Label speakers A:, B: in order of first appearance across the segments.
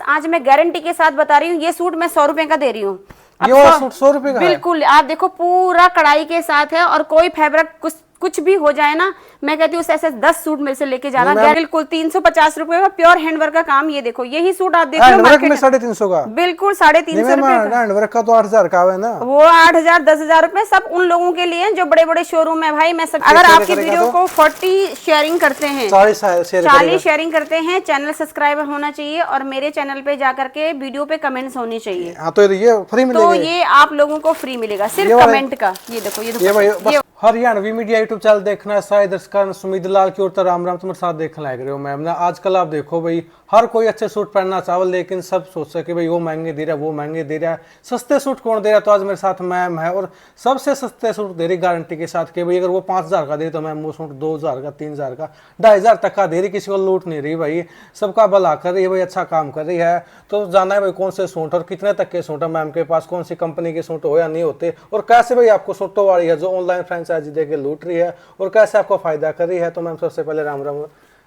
A: आज मैं गारंटी के साथ बता रही हूँ, ये सूट मैं 100 रुपए का दे रही हूँ।
B: ये सूट 100 रुपए का
A: बिल्कुल, आप देखो पूरा कढ़ाई के साथ है, और कोई फैब्रिक कुछ भी हो जाए ना, मैं कहती हूँ ऐसे 10 सूट मेरे से लेके जाना। बिल्कुल 350 रुपए का प्योर हैंडवर्क का काम। ये देखो, यही सूट आप देख लो मार्केट में
B: 350 का,
A: बिल्कुल 350 रुपए का।
B: हैंडवर्क का तो 8000 का है ना,
A: वो 8000 10,000 रुपए सब उन लोगों के लिए जो बड़े बड़े शोरूम है भाई। मैं सब, अगर आपकी वीडियो को 40 शेयरिंग करते हैं, 40 शेयरिंग करते हैं, चैनल सब्सक्राइबर होना चाहिए, और मेरे चैनल पे जाकर के वीडियो पे कमेंट्स होनी चाहिए।
B: तो ये फ्री मिलेगा,
A: तो ये आप लोगों को फ्री मिलेगा सिर्फ कमेंट का। ये देखो, ये
B: हरियाणवी मीडिया यूट्यूब चैनल देखना है सारे दर्शकों, सुमित लाल की ओर तो राम राम तुम्हारे साथ देखने लग रहे हो मैम ना। आजकल आप देखो भाई, हर कोई अच्छे सूट पहनना चाहो, लेकिन सब सोच सके भाई वो महंगे दे रहा है, वो महंगे दे रहा है, सस्ते सूट कौन दे रहा है। तो आज मेरे साथ मैम है, और सबसे सस्ते सूट दे रही गारंटी के साथ कि भाई अगर वो 5000 का दे रही तो मैम वो सूट 2000 का, 3000 का, 2500 तक का दे रही, किसी को लूट नहीं रही भाई, सबका भला कर रही है भाई, अच्छा काम कर रही है। तो जानना है भाई कौन से सूट और कितने तक के सूट है मैम के पास, कौन सी कंपनी के सूट हो या नहीं होते, और कैसे भाई आपको सूटों वाली है जो ऑनलाइन फ्रेंचाइजी देके लूट रही है, और कैसे आपको फायदा कर रही है। तो मैम सबसे पहले राम राम,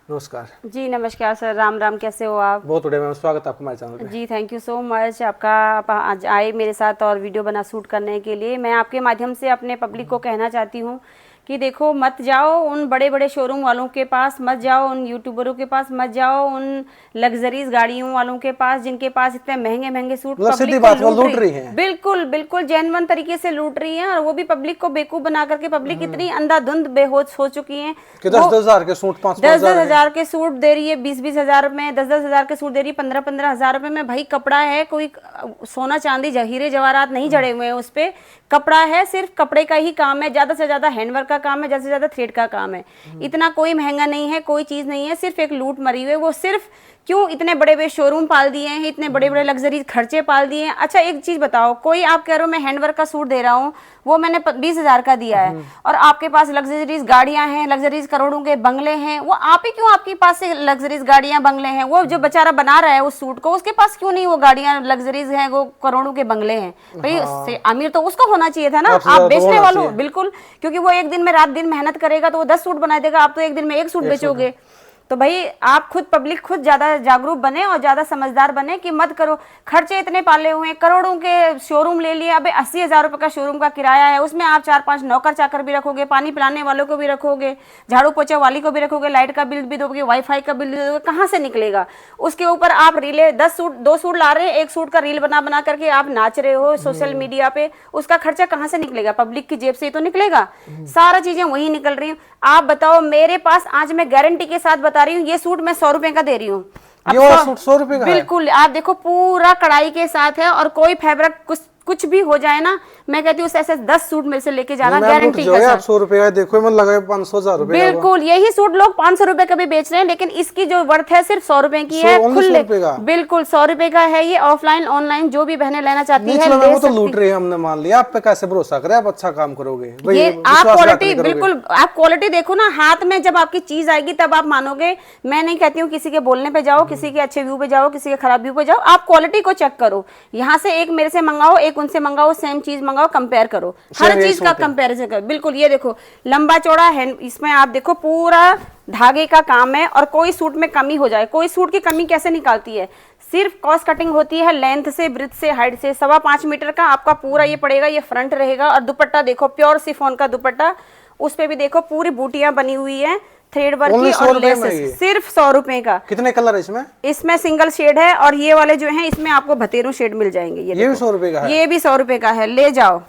B: नमस्कार
A: जी। नमस्कार सर, राम राम, कैसे हो आप?
B: बहुत बढ़िया मैम, स्वागत है आपका हमारे चैनल पे।
A: जी थैंक यू सो मच आपका, आप आज आए मेरे साथ और वीडियो बना शूट करने के लिए। मैं आपके माध्यम से अपने पब्लिक को कहना चाहती हूँ कि देखो, मत जाओ उन बड़े बड़े शोरूम वालों के पास, मत जाओ उन यूट्यूबरों के पास, मत जाओ उन लग्जरीज गाड़ियों वालों के पास जिनके पास इतने महंगे महंगे सूट पब्लिक को लूट रही है। बिल्कुल बिल्कुल जेन्युइन तरीके से लूट रही है, और वो भी पब्लिक को बेवकूफ बना करके। पब्लिक इतनी अंधाधुंध बेहोश हो चुकी है
B: कि 10,000 के सूट,
A: 10,000 के सूट दे रही है, 20,000 में 10,000 के सूट दे रही है, 15,000 रुपए में। भाई कपड़ा है, कोई सोना चांदी हीरे जवाहरात नहीं जड़े हुए हैं उस पे, कपड़ा है, सिर्फ कपड़े का ही काम है, ज्यादा से ज्यादा हैंडवर्क का काम है, ज्यादा से ज्यादा थ्रेड का काम है। इतना कोई महंगा नहीं है, कोई चीज नहीं है, सिर्फ एक लूट मरी हुई है। वो सिर्फ क्यों इतने बड़े बड़े शोरूम पाल दिए हैं, इतने बड़े बड़े लग्जरी खर्चे पाल दिए हैं। अच्छा एक चीज बताओ, कोई आप कह रहे हो मैं हैंडवर्क का सूट दे रहा हूँ, वो मैंने 20,000 का दिया है, और आपके पास लग्जरीज गाड़ियां हैं, लग्जरीज करोड़ों के बंगले हैं, वो आप ही क्यों, आपके पास से लग्जरीज गाड़ियां बंगले हैं, वो जो बेचारा बना रहा है उस सूट को, उसके पास क्यों नहीं वो गाड़ियां लग्जरीज हैं, वो करोड़ों के बंगले हैं? भाई अमीर तो उसको होना चाहिए था ना, आप बेचने वालों। बिल्कुल, क्योंकि वो एक दिन में रात दिन मेहनत करेगा तो वो 10 सूट बना देगा, आप तो एक दिन में एक सूट बेचोगे। तो भाई आप खुद, पब्लिक खुद ज्यादा जागरूक बने और ज्यादा समझदार बने कि मत करो। खर्चे इतने पाले हुए हैं, करोड़ों के शोरूम ले लिए, अबे 80,000 रुपए का शोरूम का किराया है, उसमें आप 4-5 नौकर चाकर भी रखोगे, पानी पिलाने वालों को भी रखोगे, झाड़ू पोछा वाली को भी रखोगे, लाइट का बिल भी दोगे, वाईफाई का बिल भी दोगे, कहाँ से निकलेगा? उसके ऊपर आप रीले 2 सूट ला रहे हैं, एक सूट का रील बना बना करके आप नाच रहे हो सोशल मीडिया पे, उसका खर्चा कहाँ से निकलेगा? पब्लिक की जेब से ही तो निकलेगा, सारा चीजें वही निकल रही है। आप बताओ, मेरे पास आज मैं गारंटी के साथ बता रही हूँ, ये सूट मैं 100 रुपए का दे रही हूँ।
B: ये सूट 100 रुपए का
A: बिल्कुल, आप देखो पूरा कढ़ाई के साथ है, और कोई फैब्रिक कुछ भी हो जाए ना, मैं कहती हूँ ऐसे 10 सूट मेरे से लेके जाना गारंटी के साथ।
B: 100 रुपए का देखो, मैं लगा 500 रुपए।
A: बिल्कुल, यही सूट लोग 500 रुपए का भी बेच रहे हैं, लेकिन इसकी जो वर्थ है सिर्फ 100 रुपए की है, खुले। बिल्कुल 100 रुपए का है ये। ऑफलाइन ऑनलाइन जो भी बहनें लेना चाहती है ले
B: तो लूट रही है, हमने मान लिया। आप पे कैसे भरोसा करें, आप अच्छा काम करोगे?
A: ये आप क्वालिटी, बिल्कुल आप क्वालिटी देखो ना, हाथ में जब आपकी चीज आएगी तब आप मानोगे। मैं नहीं कहती हूँ किसी के बोलने पे जाओ, किसी के अच्छे व्यू पे जाओ, किसी के खराब व्यू पे जाओ, आप क्वालिटी को चेक करो। यहाँ से एक मेरे से मंगाओ, एक उनसे मंगाओ, चीज मंगाओ, कंपेयर करो, हर चीज का कंपैरिजन करो। बिल्कुल, ये देखो लंबा चौड़ा है, इसमें आप देखो पूरा धागे का काम है, और कोई सूट में कमी हो जाए, कोई सूट की कमी कैसे निकालती है? सिर्फ कॉस्ट कटिंग होती है, लेंथ से, ब्रेथ से, हाइट से। 5.25 मीटर का आपका पूरा ये पड़ेगा, ये फ्रंट रहेगा। और दुपट्टा देखो, प्योर शिफॉन का दुपट्टा, उस पे भी देखो पूरी बूटियां बनी हुई है, थ्रेड वर्क की और लेसेस, सिर्फ 100 रुपए का।
B: कितने कलर है इसमें?
A: इसमें सिंगल शेड है, और ये वाले जो हैं इसमें आपको भतेरों शेड मिल जाएंगे। ये
B: भी 100 रुपए का है? ये
A: भी 100 रुपए का है, ले जाओ।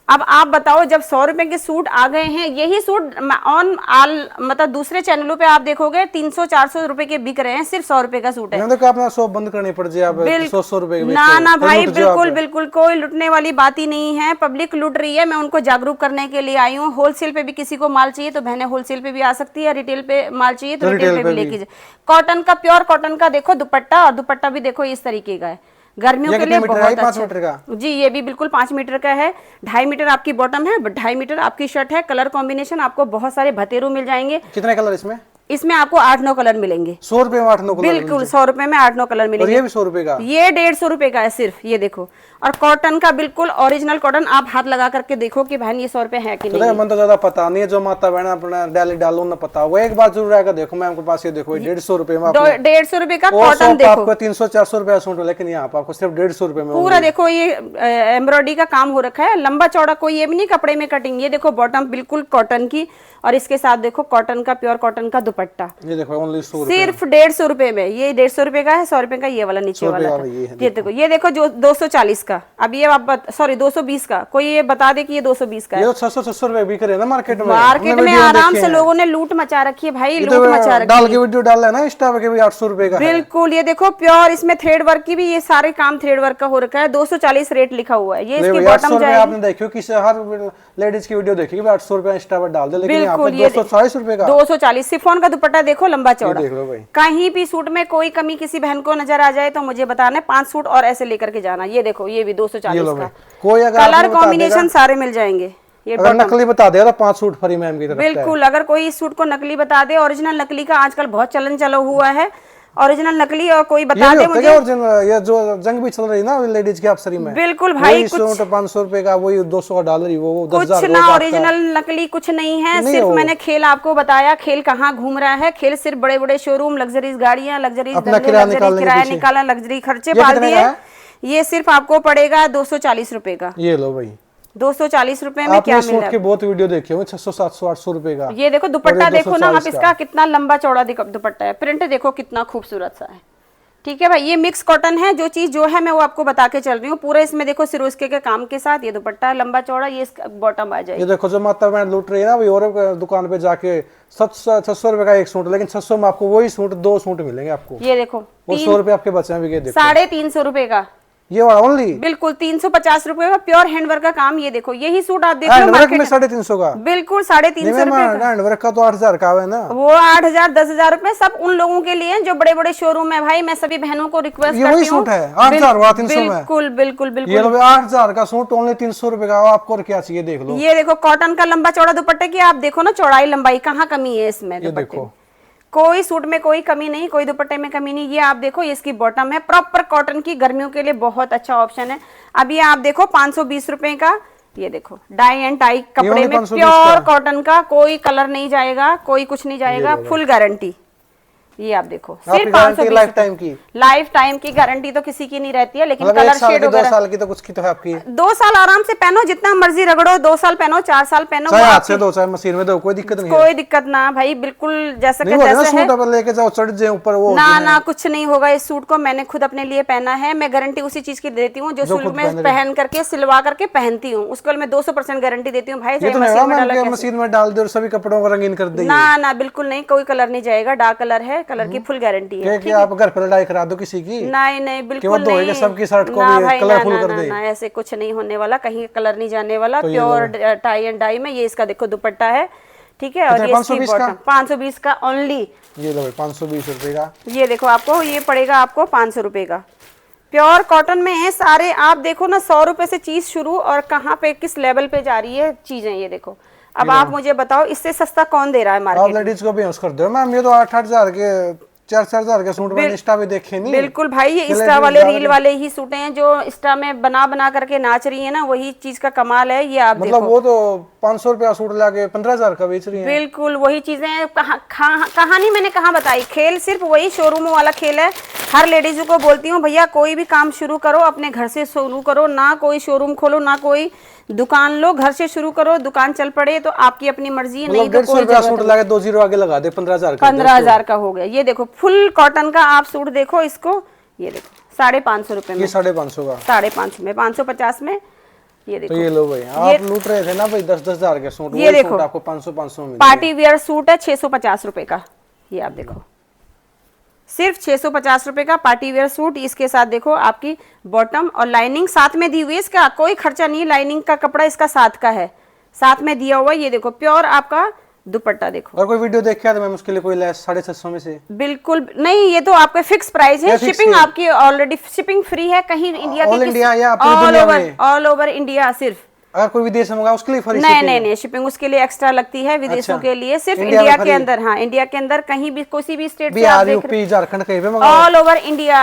A: अब आप बताओ, जब 100 रुपए के सूट आ गए हैं, यही सूट मतलब दूसरे चैनलों पे आप देखोगे 300-400 रुपए के बिक रहे हैं, सिर्फ 100 रुपए का सूट है।
B: अपना शॉप बंद करनी पड़ जाए, 100 रुपए
A: ना भाई, बिल्कुल बिल्कुल कोई लुटने वाली बात ही नहीं है। पब्लिक लूट रही है, मैं उनको जागरूक करने के लिए आई हूँ। होलसेल पे भी किसी को माल चाहिए तो बहने होलसेल पे भी आ सकती है, रिटेल पे माल चाहिए तो रिटेल पे भी लेके जाए। कॉटन का, प्योर कॉटन का देखो दुपट्टा, और दुपट्टा भी देखो इस तरीके का है, गर्मियों के लिए बहुत अच्छा।
B: 5 मीटर का
A: जी, ये भी बिल्कुल 5 मीटर का है। 2.5 मीटर आपकी बॉटम है, 2.5 मीटर आपकी शर्ट है। कलर कॉम्बिनेशन आपको बहुत सारे भतेरू मिल जाएंगे।
B: कितने कलर इसमें?
A: इसमें आपको 8-9 कलर मिलेंगे।
B: 100 रुपए में 8-9 कलर?
A: बिल्कुल 100 रुपए में 8-9 कलर
B: और
A: मिलेंगे।
B: ये भी 100 रुपए का?
A: ये 150 रुपए का है सिर्फ, ये देखो। और कॉटन का बिल्कुल ओरिजिनल कॉटन, आप हाथ लगा करके देखो कि बहन ये 100 रुपए है कि
B: तो
A: नहीं।
B: मन तो ज्यादा पता नहीं है, जो माता बहन अपना डाली डालो ना पता, वो एक बार जरूर आएगा। देखो मैम के पास ये देखो 150 रुपए में
A: 150 रुपए का
B: और
A: कॉटन देखो।
B: आपको 300-400 रुपए सूट, लेकिन यहाँ पे आपको सिर्फ 150 रुपए में
A: पूरा देखो ये एम्ब्रॉयडरी का काम हो रखा है, लंबा चौड़ा कोई ये भी नहीं कपड़े में कटिंग। ये देखो बॉटम बिल्कुल कॉटन की, और इसके साथ देखो कॉटन का, प्योर कॉटन का दुपट्टा।
B: ये देखो ओनली 100
A: सिर्फ 150 रुपए में। ये 150 रुपए का है, 100 रुपए का ये वाला नीचे वाला है। ये देखो जो 240 का, अब ये आप सॉरी 220 का, कोई ये बता दे कि ये 220 का है।
B: ये 600-600 रुपए बिक रहे हैं ना मार्केट में।
A: मार्केट में आराम से लोगों ने लूट मचा रखी है भाई, लूट मचा रखी
B: डाल के वीडियो डाल है ना इंस्टा पे कि भी 800 रुपए का है।
A: बिल्कुल। ये देखो प्योर, इसमें थ्रेड वर्क की भी, ये सारे काम थ्रेड वर्क का हो रखा है। 240 रेट लिखा हुआ है। ये इसकी बॉटम जाएगी।
B: आपने देखियो किसी हर लेडीज की वीडियो देखी 800 रुपए इंस्टा पर डाल दे, लेकिन यहाँ पे 240 रुपए का।
A: 240 शिफॉन का दुपट्टा देखो, लंबा चौड़ा।
B: देख लो भाई,
A: कहीं भी सूट में कोई कमी किसी बहन को नजर आ जाए तो मुझे बताना, 5 सूट और ऐसे लेकर के जाना। ये देखो ये भी 240 का,
B: कोई अगर
A: कलर कॉम्बिनेशन सारे मिल जाएंगे। ये
B: अगर नकली बता देगा तो 5 सूट फ्री मैम की तरफ से।
A: बिल्कुल, अगर कोई इस सूट को नकली बता दे, ओरिजिनल नकली का आजकल बहुत चलन चला हुआ है। ओरिजिनल नकली और कोई बता दे मुझे।
B: ये जो जंग भी चल रही ना लेडीज की अफसरी में,
A: बिल्कुल भाई, कुछ
B: 500 रुपए का, वही 200 का डाल रही, वो
A: कुछ ना ओरिजिनल नकली कुछ नहीं है। सिर्फ मैंने खेल आपको बताया, खेल कहाँ घूम रहा है। खेल सिर्फ बड़े बड़े शोरूम, लग्जरीज गाड़ियां, लग्जरीज किराया निकाला, लग्जरी खर्चे पाल दिए। ये सिर्फ आपको पड़ेगा 240 रुपए का।
B: ये लो भाई
A: 240 रुपए में क्या मिल रहा है?
B: की बहुत वीडियो देखी है 600, 700, 800 रुपए का।
A: ये देखो दुपट्टा देखो ना आप, इसका कितना लंबा चौड़ा दुपट्टा है। प्रिंट देखो कितना खूबसूरत सा है। ठीक है भाई, ये मिक्स कॉटन है। जो चीज जो है मैं वो आपको बता के चल रही हूँ। पूरे इसमें देखो सिरोस्के के काम के साथ ये दुपट्टा है लंबा चौड़ा, ये बॉटम आ जाएगी।
B: ये देखो जो माता बहन लूट रही है ना, वही और दुकान पे जाके 600 रुपए का एक सूट, लेकिन 600 में आपको वही सूट 2 सूट मिलेंगे आपको।
A: ये देखो
B: और 100 रुपए आपके बचे हैं।
A: 350 रुपए का
B: ये वाला ओनली,
A: बिल्कुल 350 रुपए का प्योर हैंडवर्क का काम। ये देखो यही सूट आप देख लो
B: हैंडवर्क में 350 का,
A: बिल्कुल 350 रुपए का।
B: हैंडवर्क का तो 8000 का है ना,
A: वो 8000 10,000 रुपए सब उन लोगों के लिए जो बड़े बड़े शोरूम है। भाई मैं सभी बहनों को रिक्वेस्ट करती हूँ,
B: वही सूट है 8000 वाला 300 में।
A: बिल्कुल बिल्कुल बिल्कुल।
B: ये लो 8000 का सूट ओनली 300 रुपए का। आपको और क्या चाहिए देख लो।
A: ये देखो कॉटन का लंबा चौड़ा दुपट्टे की, आप देखो ना चौड़ाई लंबाई कहाँ कमी है इसमें।
B: ये देखो
A: कोई सूट में कोई कमी नहीं, कोई दुपट्टे में कमी नहीं। ये आप देखो, ये इसकी बॉटम है प्रॉपर कॉटन की, गर्मियों के लिए बहुत अच्छा ऑप्शन है। अब ये आप देखो 520 रुपए का। ये देखो डाई एंड टाई कपड़े में प्योर कॉटन का, कोई कलर नहीं जाएगा, कोई कुछ नहीं जाएगा, फुल गारंटी। ये आप देखो सिर्फ 520 लाइफ टाइम की गारंटी तो किसी की नहीं रहती है, लेकिन कलर शेड वगैरह
B: 2 साल की तो कुछ की तो है आपकी।
A: 2 साल आराम से पहनो, जितना मर्जी रगड़ो, 2 साल पहनो, 4 साल पहनो,
B: चाहे हाथ से दो चाहे मशीन में दो, कोई दिक्कत नहीं है।
A: कोई दिक्कत ना भाई, बिल्कुल जैसा
B: नहीं
A: का तैसा है।
B: सूट अब लेके जाओ चढ़ जाए ऊपर वो
A: ना कुछ नहीं होगा। इस सूट को मैंने खुद अपने लिए पहना है। मैं गारंटी उसी चीज की देती हूँ जो सूट में पहन करके सिलवा करके पहनती हूँ, उसको मैं 200% गारंटी देती हूँ भाई।
B: मशीन में डाल दे और सभी कपड़ों को रंगीन कर दे।
A: ना बिल्कुल नहीं, कोई कलर नहीं जाएगा। डार्क कलर है, कलर की फुल गारंटी है।
B: कि आप घर पर लड़ाई करा दो किसी की?
A: नहीं बिल्कुल नहीं,
B: सबकी शर्ट को भी कलरफुल कर दे।
A: ना ऐसे कुछ नहीं होने वाला, कहीं कलर नहीं जाने वाला। प्योर टाई एंड डाई में ये इसका देखो दुपट्टा है। ठीक है, और ये इसकी बॉटम 520 का ओनली।
B: ये लो 520 रुपए का।
A: ये देखो आपको ये पड़ेगा आपको 500 रुपए का। प्योर कॉटन में है सारे। आप देखो ना 100 रुपए से चीज शुरू और कहाँ पे किस लेवल पे जा रही है चीजें। ये देखो, अब आप मुझे बताओ इससे सस्ता कौन दे रहा है मार्केट में?
B: आप लेडीज को भी यूज कर दो मैम। ये तो 8-8 हजार के 4-4 हजार के सूट में इंस्टा पे देखे नहीं।
A: बिल्कुल भाई, ये इंस्टा वाले रील वाले ही सूट हैं जो इंस्टा में बना करके नाच रही है ना, वही चीज का कमाल है। ये आप
B: मतलब वो तो 500 रुपया सूट लाके 15,000 का बेच रही है।
A: बिल्कुल वही चीजें। कहानी मैंने कहाँ बताई? खेल सिर्फ वही शोरूमों वाला खेल है। हर लेडीज को बोलती हूँ भैया कोई भी काम शुरू करो अपने घर से शुरू करो, ना कोई शोरूम खोलो ना कोई दुकान लो, घर से शुरू करो। दुकान चल पड़े तो आपकी अपनी मर्जी, नहीं तो कोई
B: सूट लगा 2 जीरो आगे लगा दे
A: 15,000 का हो गया। ये देखो फुल कॉटन का आप सूट देखो इसको। ये देखो 550 रुपए में,
B: 550 का,
A: 550 में, 550 में। ये देखो
B: तो ये लो भाई, आप लूट रहे थे ना भाई 10-10 हजार के सूट।
A: ये देखो
B: आपको 500 में
A: पार्टी वेयर सूट है 650 रुपए का। ये आप देखो सिर्फ 650 रुपए का पार्टी वेयर सूट। इसके साथ देखो आपकी बॉटम और लाइनिंग साथ में दी हुई है। इसका कोई खर्चा नहीं, लाइनिंग का कपड़ा इसका साथ का है, साथ में दिया हुआ। ये देखो प्योर आपका दुपट्टा देखो।
B: और कोई वीडियो देख के मैं मुश्किल कोई लेस 650 में से?
A: बिल्कुल नहीं, ये तो आपका फिक्स प्राइस है। शिपिंग आपकी ऑलरेडी शिपिंग फ्री है कहीं इंडिया के,
B: ऑल इंडिया या
A: ऑल ओवर इंडिया। सिर्फ
B: अगर कोई विदेश में मंगा उसके लिए फ्री
A: नहीं नहीं नहीं, शिपिंग उसके लिए एक्स्ट्रा लगती है विदेशों के लिए, सिर्फ
B: इंडिया
A: इंडिया
B: में
A: के
B: free?
A: अंदर। हाँ, इंडिया के अंदर कहीं भी किसी भी स्टेट से आप
B: बिहार
A: देख
B: यूपी झारखंड कहीं पे मंगा
A: all over India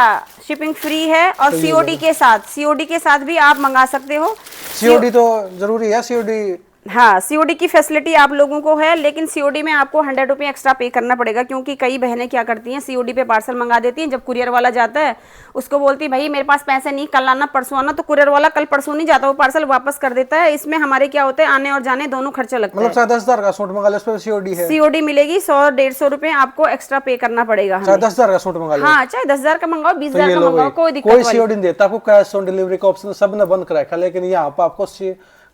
A: shipping free है। और सीओडी के साथ, सीओडी के साथ भी आप मंगा सकते हो।
B: सीओडी तो जरूरी है, सीओडी।
A: हाँ, सीओडी की फैसिलिटी आप लोगों को है, लेकिन सीओडी में आपको 100 रुपये एक्स्ट्रा पे करना पड़ेगा, क्योंकि कई बहनें क्या करती हैं, सीओडी पे पार्सल मंगा देती हैं। जब कुरियर वाला जाता है उसको बोलती भाई मेरे पास पैसे नहीं, कल आना परसों आना, तो कुरियर वाला कल परसों नहीं जाता, वो पार्सल वापस कर देता है। इसमें हमारे क्या होते हैं, आने और जाने दोनों खर्चा लगता है।
B: मतलब चाहे 10,000 का सूट मंगा ले उस पर सीओडी है?
A: सीओडी मिलेगी, 100-150 रुपए आपको एक्स्ट्रा पे करना पड़ेगा।
B: चाहे 10,000 का सूट मंगा ले।
A: हाँ, चाहे 10,000 का मंगाओ, 20,000
B: ये
A: का
B: लो
A: मंगाओ,
B: भाई,
A: कोई दिक्कत
B: कोई
A: वाली
B: सीओडी नहीं देता आपको, कैश ऑन डिलीवरी का ऑप्शन सब ने बंद कर रखा है। लेकिन यहाँ पर आपको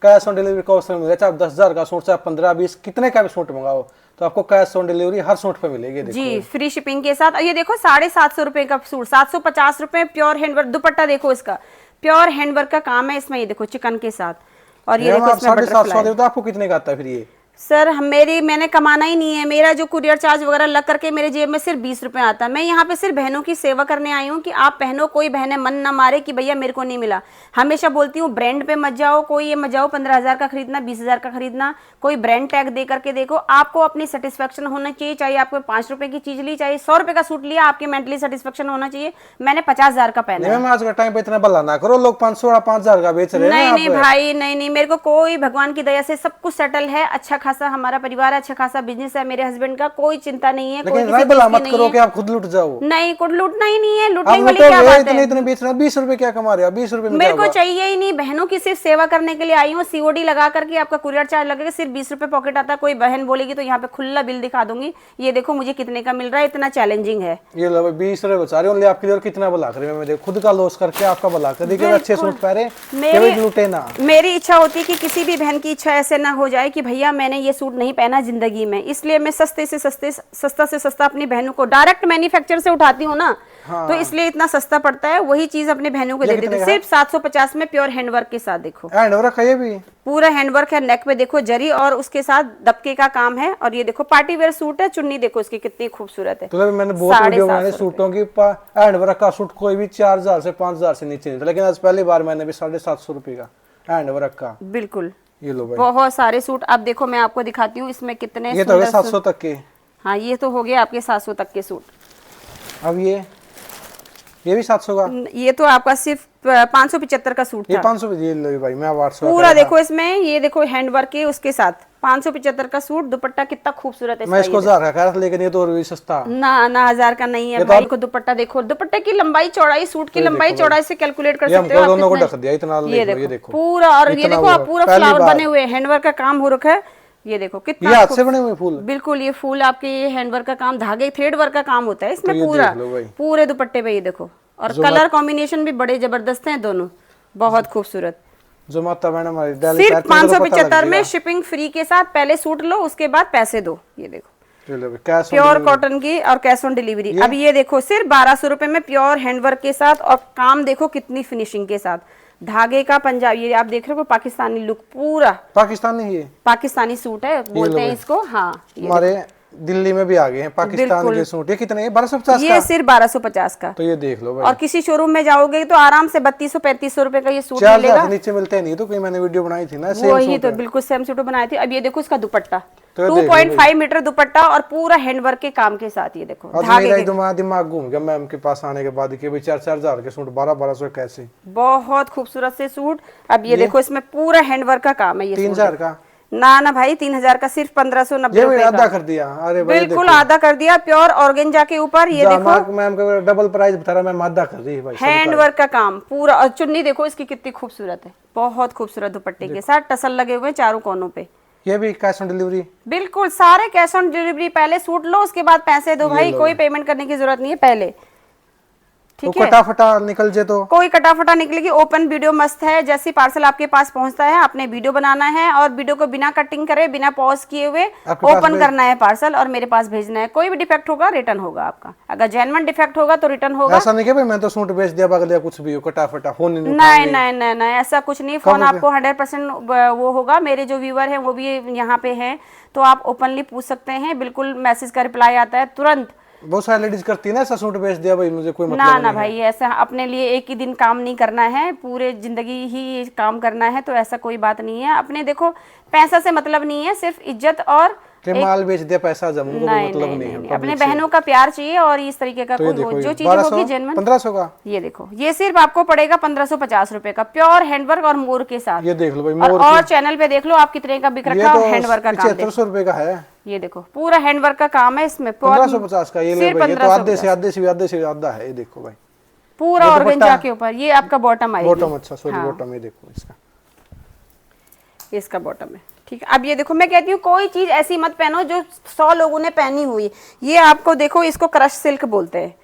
B: कैश ऑन डिलीवरी का ऑप्शन मिलेगा, चाहे 10,000 का सूट, चाहे 15-20 कितने का भी सूट मंगाओ तो आपको cash on delivery her suit पे मिलेगी। देखो
A: जी, फ्री शिपिंग के साथ। और ये देखो 750 रुपए का सूट, 750 रुपए, प्योर हैंडवर्क दुपट्टा देखो इसका, प्योर हैंडवर्क का काम है इसमें। ये देखो चिकन के साथ, और ये देखो इसमें
B: 750 दे तो आपको कितने का आता है फिर ये?
A: सर मैंने कमाना ही नहीं है, मेरा जो कुरियर चार्ज वगैरह लग करके मेरे जेब में सिर्फ 20 रुपए आता है। मैं यहाँ पे सिर्फ बहनों की सेवा करने आई हूँ कि आप पहनो, कोई बहनें मन ना मारे कि भैया मेरे को नहीं मिला। हमेशा बोलती हूँ ब्रांड पे मत जाओ, कोई ये मत जाओ 15,000 का खरीदना, 20,000 का खरीदना, कोई ब्रांड टैग दे करके देखो। आपको अपनी सेटिस्फेक्शन होना चाहिए, चाहे आपको 5 रुपए की चीज ली, चाहे 100 रुपए का सूट लिया, आपकी मेंटली सेटिस्फेक्शन होना चाहिए। मैंने 50,000 का पहना है।
B: आज का टाइम पे इतना भला ना करो, लोग 500-5,000 का बेच रहे हैं।
A: नहीं भाई, नहीं, मेरे को कोई भगवान की दया से सब कुछ सेटल है, अच्छा खासा हमारा परिवार, अच्छा खासा बिजनेस है मेरे हस्बैंड का, कोई चिंता नहीं है।
B: लेकिन राय भला मत करो कि आप खुद लूट जाओ।
A: नहीं, कुछ लूटना ही नहीं है, लूटने वाली क्या बात है।
B: इतने बेच रहे हैं, 20 रुपए क्या कमा रहे हो? 20 रुपए में
A: मेरे को चाहिए ही नहीं, बहनों की सिर्फ सेवा करने के लिए आई हूँ। सीओडी लगा करके आपका कुरियर चार्ज लगेगा, सिर्फ 20 रुपए पॉकेट आता है। कोई बहन बोलेगी तो यहाँ पे खुला बिल दिखा दूंगी, ये देखो मुझे कितने का मिल रहा है, इतना चैलेंजिंग है।
B: ये लो 20 रुपए बचा रहे हो आपके लिए, और कितना भला करे। मैं देखो खुद का लॉस करके आपका भला कर, देखिए अच्छे सूट पहने, लूटे ना।
A: मेरी इच्छा होती है कि किसी भी बहन की इच्छा ऐसे ना हो जाए कि भैया मैंने ये सूट नहीं पहना जिंदगी में, इसलिए मैं सस्ता से सस्ता अपनी बहनों को डायरेक्ट मैन्युफैक्चर से उठाती हूँ ना। हाँ। तो इसलिए इतना सस्ता पड़ता है, वही चीज अपने बहनों को दे देती हूँ सिर्फ 750 में, प्योर हैंडवर्क के साथ। देखो
B: हैंडवर्क है, ये भी
A: पूरा हैंडवर्क है, नेक पे देखो जरी और उसके साथ दबके का काम है। और ये देखो पार्टी वेयर सूट है, चुन्नी देखो इसकी कितनी खूबसूरत है।
B: तो मैंने बहुत वीडियो बनाई सूटों की, हैंडवर्क का सूट कोई भी 4,000 से 5,000 से नीचे नहीं था, लेकिन आज पहली बार मैंने भी 750 रुपए का हैंडवर्क का।
A: बिल्कुल,
B: ये लो भाई,
A: बहुत सारे सूट। अब देखो मैं आपको दिखाती हूँ इसमें कितने।
B: ये तो हो गए 700 तक के।
A: हाँ, ये तो हो गया आपके 700 तक के सूट।
B: अब ये भी 700 का।
A: ये तो आपका सिर्फ 575 का सूट था।
B: ये 500 ये लो भाई, मैं 800
A: पूरा देखो इसमें, ये देखो हैंडवर्क के उसके साथ 575 का सूट, दुपट्टा कितना खूबसूरत है।
B: मैं इसको 1000 का कह रहा था, लेकिन ये तो और भी सस्ता।
A: ना 1000 का नहीं है भाई। को दुपट्टा देखो, दुपट्टे की लंबाई चौड़ाई, सूट की लंबाई चौड़ाई से कैलकुलेट कर सकते हो।
B: दोनों को ढक दिया इतना। ये देखो
A: पूरा, और ये देखो आप पूरा फ्लावर बने हुए, हैंडवर्क का काम हो रखा है। ये देखो कितना
B: हाथ से बने हुए फूल।
A: बिल्कुल, ये फूल आपके ये हैंडवर्क का काम, धागे थ्रेड वर्क का काम होता है इसमें पूरा, पूरे दुपट्टे पे। ये देखो, और कलर कॉम्बिनेशन भी बड़े जबरदस्त हैं दोनों, बहुत खूबसूरत।
B: जो माता बहन हमारी
A: सिर्फ 575 में शिपिंग फ्री के साथ। पहले सूट लो, उसके बाद पैसे दो। ये देखो प्योर कॉटन की और कैश ऑन डिलीवरी। अब ये देखो सिर्फ 1200 रुपए में प्योर हैंडवर्क के साथ, और काम देखो कितनी फिनिशिंग के साथ, धागे का पंजाबी। ये आप देख रहे हो पाकिस्तानी लुक, पूरा पाकिस्तानी सूट है बोलते हैं इसको। हाँ,
B: हमारे दिल्ली में भी आ गए हैं पाकिस्तान के सूट। ये कितने? 1250
A: ये सिर्फ 1250 का।
B: तो ये देख लो भाई,
A: और किसी शोरूम में जाओगे तो आराम से 3200-3500 रुपए का ये सूट मिलेगा।
B: 4,000 से नीचे मिलते नहीं। तो कोई मैंने वीडियो बनाई थी ना, सेम
A: वही तो बिल्कुल सेम सूट बनाए थे। अब ये देखो इसका दुपट्टा, 2.5 मीटर दुपट्टा और पूरा हैंडवर्क के काम के साथ। ये देखो
B: मेरा दिमाग घूम गया मैम के पास आने के बाद कि भाई 4,000 के सूट 1200 कैसे।
A: बहुत खूबसूरत से सूट। अब ये देखो इसमें पूरा हैंडवर्क का काम है। ये
B: 3,000 का
A: ना भाई, 3,000 का सिर्फ 1590 रुपए
B: आधा कर दिया। अरे
A: बिल्कुल आधा कर दिया, प्योर ऑर्गेंजा के ऊपर। ये देखो
B: मैम का डबल प्राइस बता रहा, मैं आधा कर दी भाई।
A: हैंडवर्क का काम पूरा। और चुन्नी देखो इसकी कितनी खूबसूरत है, बहुत खूबसूरत दुपट्टे के साथ टसल लगे हुए चारों कोनों पे।
B: ये भी कैश ऑन डिलीवरी?
A: बिल्कुल, सारे कैश ऑन डिलीवरी। पहले सूट लो, उसके बाद पैसे दो भाई, कोई पेमेंट करने की जरूरत नहीं है पहले। ठीक है,
B: कटाफटा निकल जाए तो
A: कोई कटाफटा निकलेगी। ओपन वीडियो मस्त है, जैसी पार्सल आपके पास पहुंचता है आपने वीडियो बनाना है, और वीडियो को बिना कटिंग करे, बिना पॉज किए हुए ओपन करना है पार्सल, और मेरे पास भेजना है। कोई भी डिफेक्ट होगा रिटर्न होगा आपका, अगर जेन्युइन डिफेक्ट होगा तो रिटर्न होगा।
B: ऐसा नहीं कि भाई मैं तो सूट बेच दिया बगल कुछ भी हो, कटाफटा फोन
A: नहीं, ऐसा कुछ नहीं। फोन आपको 100% वो होगा। मेरे जो व्यूअर है वो भी यहाँ पे है, तो आप ओपनली पूछ सकते हैं, बिल्कुल मैसेज का रिप्लाई आता है तुरंत।
B: बहुत सारी लेडीज करती है ना, ऐसा सूट बेच दिया भाई मुझे कोई मतलब
A: ना
B: नहीं
A: ना
B: है।
A: भाई, ऐसा अपने लिए एक ही दिन काम नहीं करना है, पूरे जिंदगी ही काम करना है, तो ऐसा कोई बात नहीं है। अपने देखो पैसा से मतलब नहीं है, सिर्फ इज्जत और
B: कि माल बेच दिया पैसा जम, उनको कोई
A: नहीं
B: मतलब
A: नहीं
B: नहीं
A: नहीं,
B: है।
A: अपने बहनों का प्यार चाहिए और इस तरीके का
B: तो ये
A: कोई
B: देखो,
A: जो
B: ये
A: चीजें होगी जेन्युइन।
B: 1500 का,
A: ये देखो, ये सिर्फ आपको पड़ेगा 1550 रुपए का, प्योर हैंडवर्क और मोर के साथ।
B: ये देख लो भाई
A: और,
B: मोर
A: और चैनल पे देख लो आप कितने का बिक
B: ये
A: रखा है,
B: तो
A: हैंडवर्क का काम देखो।
B: 7500 रुपए का है।
A: ये देखो पूरा हैंडवर्क का काम है इसमें,
B: 1550 का। ये ले
A: सिर्फ
B: भाई, ये तो आधे से
A: 1550
B: आधे से आधा है। ये देखो भाई
A: पूरा
B: ये
A: ऑर्गेंजा
B: दुपट्टा
A: के ऊपर। ये आपका बॉटम आएगी,
B: बॉटम, अच्छा सॉरी
A: हाँ।
B: बॉटम, ये देखो इसका,
A: इसका बॉटम है, ठीक है। अब ये देखो, मैं कहती हूँ कोई चीज ऐसी मत पहनो जो 100 लोगों ने पहनी हुई। ये आपको देखो, इसको क्रश सिल्क बोलते हैं।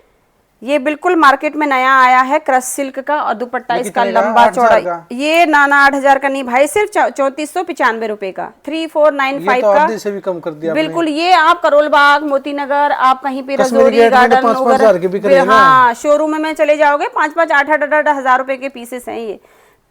A: ये बिल्कुल मार्केट में नया आया है क्रश सिल्क का, और दुपट्टा
B: ये
A: इसका
B: कितने का?
A: लंबा
B: 8,000
A: चौड़ा।
B: का?
A: ये ना 8,000 का नहीं भाई, सिर्फ 3495 रुपए का, 3495
B: ये तो
A: का।
B: आधे से भी कम कर दिया आपने।
A: बिल्कुल, ये आप करोल बाग, मोती नगर, आप कहीं पे
B: कश्मीरी
A: रजौरी
B: गेट में तो
A: गार्डन
B: 5,000 हजार के बिक रहे हैं ना।
A: हाँ, शोरूम में चले जाओगे 5-5, 8-8 हजार रुपए के पीसेस हैं ये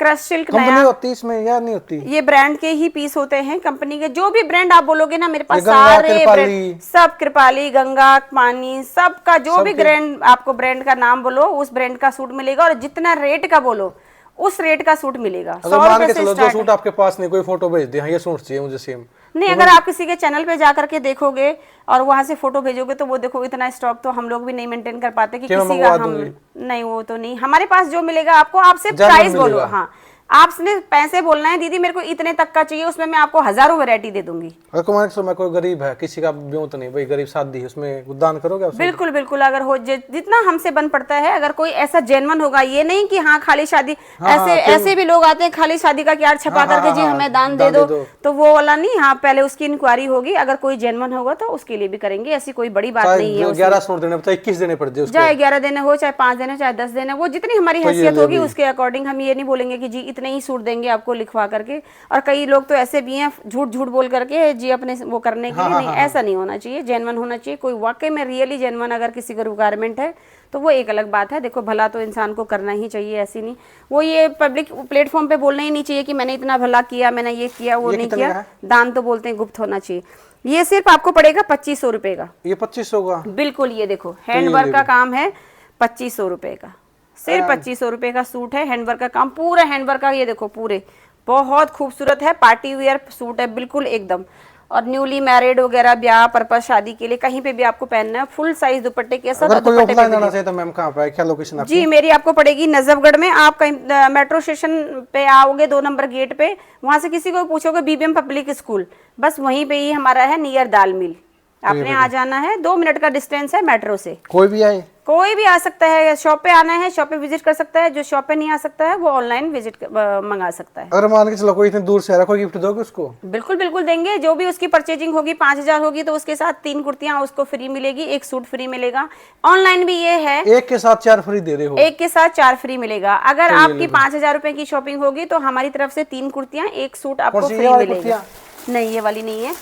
A: क्रश सिल्क
B: कंपनी
A: नया।
B: होती इसमें या नहीं होती?
A: ये ब्रांड के ही पीस होते हैं, कंपनी के। जो भी ब्रांड आप बोलोगे ना, मेरे पास
B: ये गंगा,
A: सारे
B: कृपाली।
A: ब्रांड, सब कृपाली, गंगा, पानी, सबका जो भी ब्रांड आपको ब्रांड का नाम बोलो, उस ब्रांड का सूट मिलेगा। और जितना रेट का बोलो उस रेट का सूट मिलेगा।
B: अगर
A: 100
B: मान
A: रुपए
B: के
A: से
B: चलो जो
A: स्टार्ट।
B: सूट आपके पास नहीं, कोई फोटो भेज दे, हाँ ये सूट चाहिए मुझे सेम,
A: नहीं, अगर आप किसी के चैनल पे जाकर के देखोगे और वहां से फोटो भेजोगे, तो वो देखो इतना स्टॉक तो हम लोग भी नहीं मेंटेन कर पाते कि
B: क्या मैं
A: किसी का
B: मंगवा
A: हम
B: दूंगी?
A: नहीं, वो तो नहीं। हमारे पास जो मिलेगा आपको, आप सिर्फ
B: जेन्युइन
A: प्राइस बोलो।
B: मिलेगा।
A: हाँ, आपने पैसे बोलना है, दीदी मेरे को इतने तक का चाहिए, उसमें मैं आपको हजारों वैरायटी दे दूंगी।
B: अगर मान के चलो मैं कोई गरीब है, किसी का ब्यों तो नहीं भाई, गरीब शादी है, उसमें दान करोगे आप?
A: बिल्कुल बिल्कुल, अगर हो जितना हमसे बन पड़ता है। अगर कोई ऐसा जेन्युइन होगा, ये नहीं कि हाँ खाली शादी, ऐसे भी लोग आते हैं खाली शादी का कार्ड छपा करके जी हमें दान दे दो, तो वो वाला नहीं। हाँ, पहले उसकी इंक्वायरी होगी, अगर कोई जेन्युइन होगा तो उसके लिए भी करेंगे, ऐसी कोई बड़ी बात नहीं है।
B: 11 सूट देने, 21 देने पड़ जाए,
A: चाहे 11 देने हो, चाहे 5 देने, चाहे 10 देने, वो जितनी हमारी हैसियत होगी उसके अकॉर्डिंग। हम ये नहीं बोलेंगे कि जी इतने ही सूट देंगे आपको लिखवा करके। और कई लोग तो ऐसे भी हैं झूठ झूठ बोल करके जी अपने वो करने के लिए। नहीं, ऐसा नहीं होना चाहिए, जेन्युइन होना चाहिए। कोई वाकई में रियली जेन्युइन अगर किसी को रिक्वायरमेंट है तो वो एक अलग बात है। देखो, भला तो इंसान को करना ही चाहिए, ऐसी नहीं। वो ये पब्लिक प्लेटफॉर्म पे बोलना ही नहीं चाहिए कि मैंने इतना भला किया, मैंने ये किया, वो नहीं किया। दान तो बोलते हैं गुप्त होना चाहिए। ये सिर्फ आपको पड़ेगा 2500 रुपए का।
B: ये 2500 का?
A: बिल्कुल, ये देखो हैंडवर्क का काम है, 2500 रुपए का, सिर्फ 2500 रुपए का सूट है। हैंडवर्क का काम, पूरा हैंडवर्क का। ये देखो पूरे बहुत खूबसूरत है, पार्टी वेयर सूट है बिल्कुल एकदम। और न्यूली मैरिड वगैरह, ब्याह पर्पस, शादी के लिए कहीं पे भी आपको पहनना है, फुल साइज दुपट्टे के साथ।
B: अगर कोई ऑफलाइन आना चाहिए तो मैम कहाँ पे, क्या लोकेशन आपकी?
A: जी, मेरी आपको पड़ेगी नजफगढ़ में। आप कहीं मेट्रो स्टेशन पे आओगे, 2 नंबर गेट पे, वहां से किसी को पूछोगे बीबीएम पब्लिक स्कूल, बस वहीं पे ही हमारा है, नियर दाल मिल। आपने आ जाना है, 2 मिनट का डिस्टेंस है मेट्रो से।
B: कोई भी आए,
A: कोई भी आ सकता है, शॉप पे आना है शॉप पे विजिट कर सकता है। जो शॉप पे नहीं आ सकता है वो ऑनलाइन विजिट मंगा सकता है।
B: अगर मान के चलो कोई इतने दूर से आ रहा है, कोई गिफ्ट दोगे उसको?
A: बिल्कुल बिल्कुल देंगे। जो भी उसकी परचेजिंग होगी 5000 होगी तो उसके साथ 3 कुर्तियां उसको फ्री मिलेगी, 1 सूट फ्री मिलेगा। ऑनलाइन भी ये है,
B: एक के साथ 4 फ्री दे रहे हो?
A: एक के साथ 4 फ्री मिलेगा। अगर आपकी 5000 रुपए की शॉपिंग होगी तो हमारी तरफ से 3 कुर्तियां, 1 सूट आपको फ्री मिलेगा। नहीं, ये वाली नहीं है,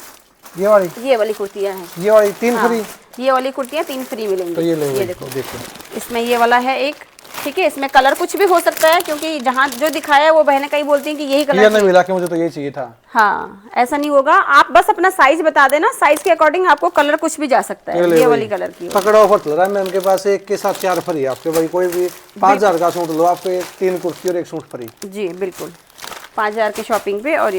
A: ये वाली कुर्तियां हैं,
B: ये वाली 3 फ्री।
A: ये वाली कुर्तियां 3 फ्री मिलेंगी।
B: तो ये
A: देखो इसमें ये वाला है एक, ठीक है। इसमें कलर कुछ भी हो सकता है, क्योंकि जहाँ जो दिखाया है वो बहनें कई बोलती हैं कि यही कलर
B: नहीं मिला कि मुझे तो ये चाहिए था।
A: हाँ, ऐसा नहीं होगा। आप बस अपना साइज बता देना, साइज के अकॉर्डिंग आपको कलर कुछ भी जा सकता है। ये वाली कलर की
B: पकड़ा ऑफर चल रहा है मैम के पास, एक के साथ 4 फ्री आपके भाई। कोई भी 5000 का सूट लो, आपको 3 कुर्ती और 1 सूट फ्री।
A: जी बिल्कुल, 5000 की शॉपिंग पे। और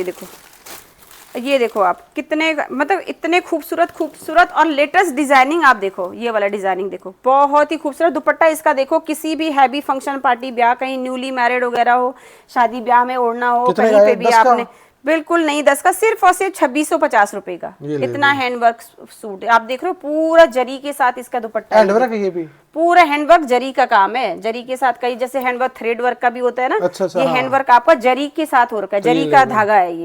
A: ये देखो आप कितने, मतलब इतने खूबसूरत और लेटेस्ट डिजाइनिंग। आप देखो ये वाला डिजाइनिंग देखो, बहुत ही खूबसूरत दुपट्टा इसका। देखो किसी भी हैवी फंक्शन, पार्टी, ब्याह, कहीं न्यूली मैरिड वगैरह हो, शादी ब्याह में ओढ़ना हो, कहीं पे भी आपने, बिल्कुल नहीं 10 का, सिर्फ और सिर्फ 2650 रुपए का। इतना हैंडवर्क सूट आप देख रहे हो, पूरा जरी के साथ इसका दुपट्टा।
B: हैंडवर्क है ये भी? पूरा
A: हैंडवर्क जरी का काम है, जरी के साथ। कई जैसे हैंडवर्क थ्रेड वर्क का भी होता है ना, ये हैंडवर्क आपका जरी के साथ हो रखा है, जरी का धागा है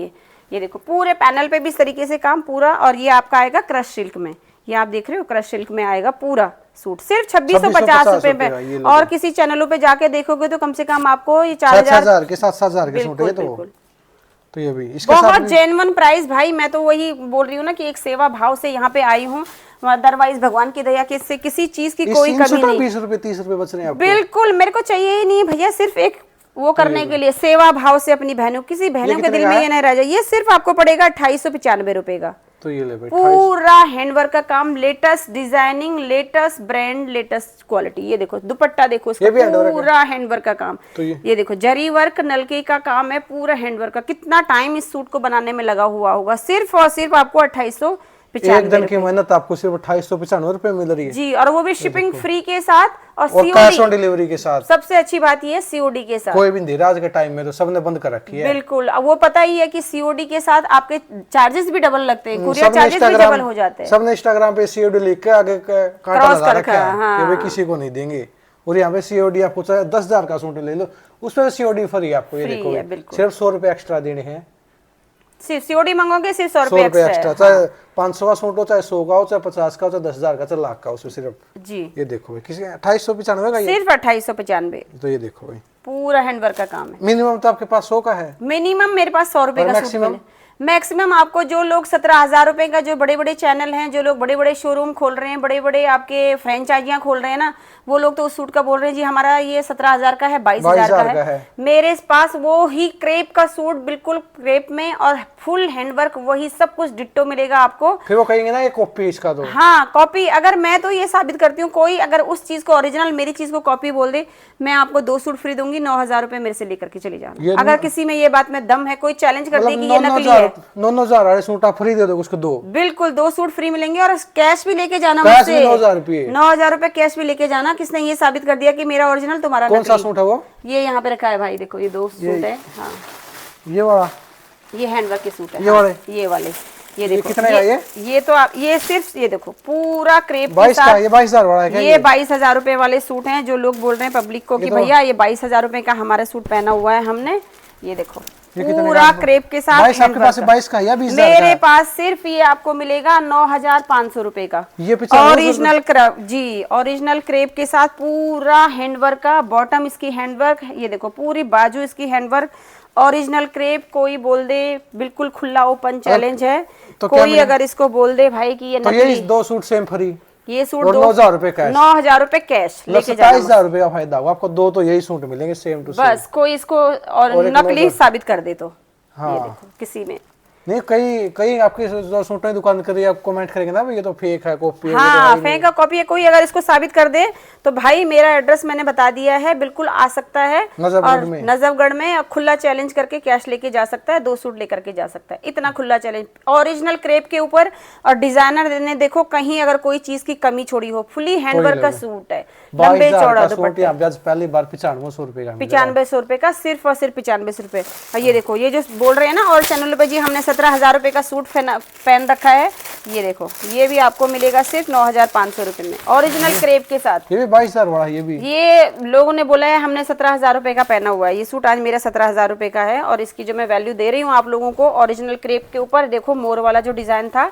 A: ये देखो पूरे पैनल पे भी इस तरीके से काम पूरा। और ये आपका आएगा क्रश सिल्क में, ये आप देख रहे हो क्रश सिल्क में आएगा पूरा सूट, सिर्फ 2650 रुपए पे। और किसी चैनलों पे जाके देखोगे तो कम से कम आपको ये 4000
B: के 7000 के सूट है। तो ये भी इसके
A: बहुत जेन्युइन प्राइस भाई। मैं तो वही बोल रही हूँ ना कि एक सेवा भाव से यहाँ पे आई हूँ, अदरवाइज भगवान की दया से किसी चीज की कोई कमी नहीं।
B: 20 रुपए 30 रुपए बच रहे हैं आपको।
A: बिल्कुल, मेरे को चाहिए ही नहीं भैया, सिर्फ एक वो करने के लिए, सेवा भाव से अपनी बहनों, किसी बहनों के दिल में ये नहीं रह जाए। ये सिर्फ आपको पड़ेगा 2895 रुपए का।
B: तो ये ले भाई
A: पूरा हैंडवर्क का काम, latest designing, latest brand, latest quality. ये देखो दुपट्टा देखो इसका, पूरा हैंडवर्क का काम।
B: तो
A: ये देखो जरी वर्क नलके का काम है, पूरा हैंडवर्क का। कितना टाइम इस सूट को बनाने में लगा हुआ होगा। सिर्फ और सिर्फ आपको 2895
B: एक दिन की मेहनत आपको सिर्फ 2895 रुपए मिल रही है
A: जी, और वो भी शिपिंग फ्री के साथ और
B: कैश ऑन
A: सीओडी।
B: डिलीवरी के साथ।
A: सबसे अच्छी बात ये सीओडी के साथ।
B: कोई भी नहीं, आज के टाइम में तो सबने बंद कर रखी है।
A: बिल्कुल, अब वो पता ही है कि सीओडी के साथ आपके चार्जेस भी डबल लगते हैं, कुरियर चार्जेस भी डबल हो जाते हैं।
B: सबने इंस्टाग्राम पे सीओडी लिख के आगे कांटा
A: क्रॉस
B: लगा
A: कर
B: रखा है
A: हाँ।
B: कि भाई किसी को नहीं देंगे। और यहाँ पे सीओडी आपको चाहे 10,000 का सूट ले लो, उसमें सीओडी फ्री है आपको। ये
A: फ्री
B: देखो
A: है, बिल्कुल।
B: सिर्फ 100 रुपए एक्स्ट्रा देने हैं।
A: सिर्फ सीओडी मंगोगे सिर्फ 100
B: 100
A: रुपए
B: रुपए
A: एक्स्ट्रा
B: एक्स्ट्रा,
A: है।
B: चाहे 500 का सूट हो, चाहे 100 का हो, चाहे 50 का हो, चाहे 10,000 का, चाहे लाख का, उसमें सिर्फ
A: जी,
B: ये देखो भाई किसी 2895 का ये।
A: सिर्फ 2895।
B: तो ये देखो भाई
A: पूरा हैंडवर्क का काम है।
B: मिनिमम तो आपके पास 100 का है।
A: मिनिमम मेरे पास 100 रुपए
B: और
A: का सूट
B: maximum?
A: मिले। मैक्सिमम आपको जो लोग 17,000 रुपए का, जो बड़े बड़े चैनल हैं, जो लोग बड़े बड़े शोरूम खोल रहे हैं, बड़े बड़े आपके फ्रेंचाइजियां खोल रहे हैं ना, वो लोग तो उस सूट का बोल रहे हैं जी हमारा ये 17,000 का है, 22,000 का है। मेरे पास वो ही क्रेप का सूट, बिल्कुल क्रेप में और फुल हैंडवर्क, वही सब कुछ डिट्टो मिलेगा आपको।
B: फिर वो कहेंगे ना ये कॉपी इसका तो।
A: हाँ कॉपी। अगर मैं तो ये साबित करती हूँ, कोई अगर उस चीज को ओरिजिनल, मेरी चीज को कॉपी बोल दे, मैं आपको 2 सूट फ्री दूंगी, 9,000 रुपए मेरे से लेकर के चली जाना। अगर किसी में ये बात में दम है, कोई चैलेंज कर दे कि ये नकली है,
B: 9,000 वाले सूट आप फ्री दे दो उसको 2।
A: बिल्कुल 2 सूट फ्री मिलेंगे और कैश भी लेके जाना
B: कैश
A: मुझसे।
B: भी 9,000 रुपए।
A: 9,000 रुपए कैश भी लेके जाना। किसने ये साबित कर दिया कि मेरा ओरिजिनल तुम्हारा
B: कौन सा
A: नकली?
B: सूट है वो?
A: ये यहाँ पे रखा है भाई, देखो ये 2 सूट है। हाँ
B: ये वाला,
A: ये हैंडवर्क के सूट है।
B: ये वाले?
A: ये वाले, ये देखो
B: कितने का
A: ये तो आप ये सिर्फ ये देखो पूरा क्रेप के
B: 22 का,
A: साथ।
B: ये 22,000 वाला है क्या?
A: ये 22,000 रुपए वाले सूट हैं। जो लोग बोल रहे हैं पब्लिक को कि भैया ये 22,000 रुपए का हमारा सूट पहना हुआ है हमने, ये देखो पूरा क्रेप के साथ।
B: 22 आपके पास 22 का या 20,000 का?
A: मेरे पास सिर्फ ये आपको मिलेगा 9,500 रुपए का।
B: ये 95
A: ओरिजिनल क्रेप जी, ओरिजिनल क्रेप के साथ पूरा हैंडवर्क का। बॉटम इसकी हैंडवर्क, ये देखो पूरी बाजू इसकी हैंडवर्क, ओरिजिनल क्रेप। कोई बोल दे बिल्कुल खुला ओपन चैलेंज है।
B: तो क्या
A: कोई अगर इसको बोल दे भाई कि ये
B: तो ये
A: नकली,
B: 2 सूट सेम फ्री,
A: ये सूट
B: और 9,000 रुपए कैश।
A: 9,000 रुपए कैश लेके जाना।
B: 27,000 रुपए का फायदा होगा आपको। 2 तो यही सूट मिलेंगे सेम टू सेम।
A: बस कोई इसको और नकली साबित कर दे तो
B: हाँ।
A: ये देखो किसी में
B: नहीं, कई कई आपकी सूटों की दुकान करी, आप कमेंट करेंगे ना भाई ये तो फेक है, कॉपी है।
A: हाँ फेक का कॉपी है। कोई अगर इसको साबित कर दे तो भाई मेरा एड्रेस मैंने बता दिया है, बिल्कुल आ सकता है और नजफगढ़ में खुला चैलेंज करके कैश लेके जा सकता है, 2 सूट लेकर के जा सकता है। इतना खुला चैलेंज ओरिजिनल क्रेप के ऊपर। और डिजाइनर ने देखो कहीं अगर कोई चीज की कमी छोड़ी हो, फुली हैंडवर्क का सूट है, लंबे चौड़ा दुपट्टा।
B: पहली बार 9500 रुपए का,
A: 9500 रुपए का, सिर्फ और सिर्फ 9500 रुपए। और ये देखो ये जो बोल रहे हैं ना और चैनल पे जी हमने 17,000 रुपए का सूट पहन रखा है, ये देखो ये भी आपको मिलेगा सिर्फ 9,500 रुपए में, ओरिजिनल क्रेप के साथ।
B: ये भी 22,000 वाला,
A: ये लोगों ने बोला है हमने 17,000 रुपए का पहना हुआ है। ये सूट आज मेरा 17,000 रुपए का है और इसकी जो मैं वैल्यू दे रही हूँ आप लोगों को, ओरिजिनल क्रेप के ऊपर देखो मोर वाला जो डिजाइन था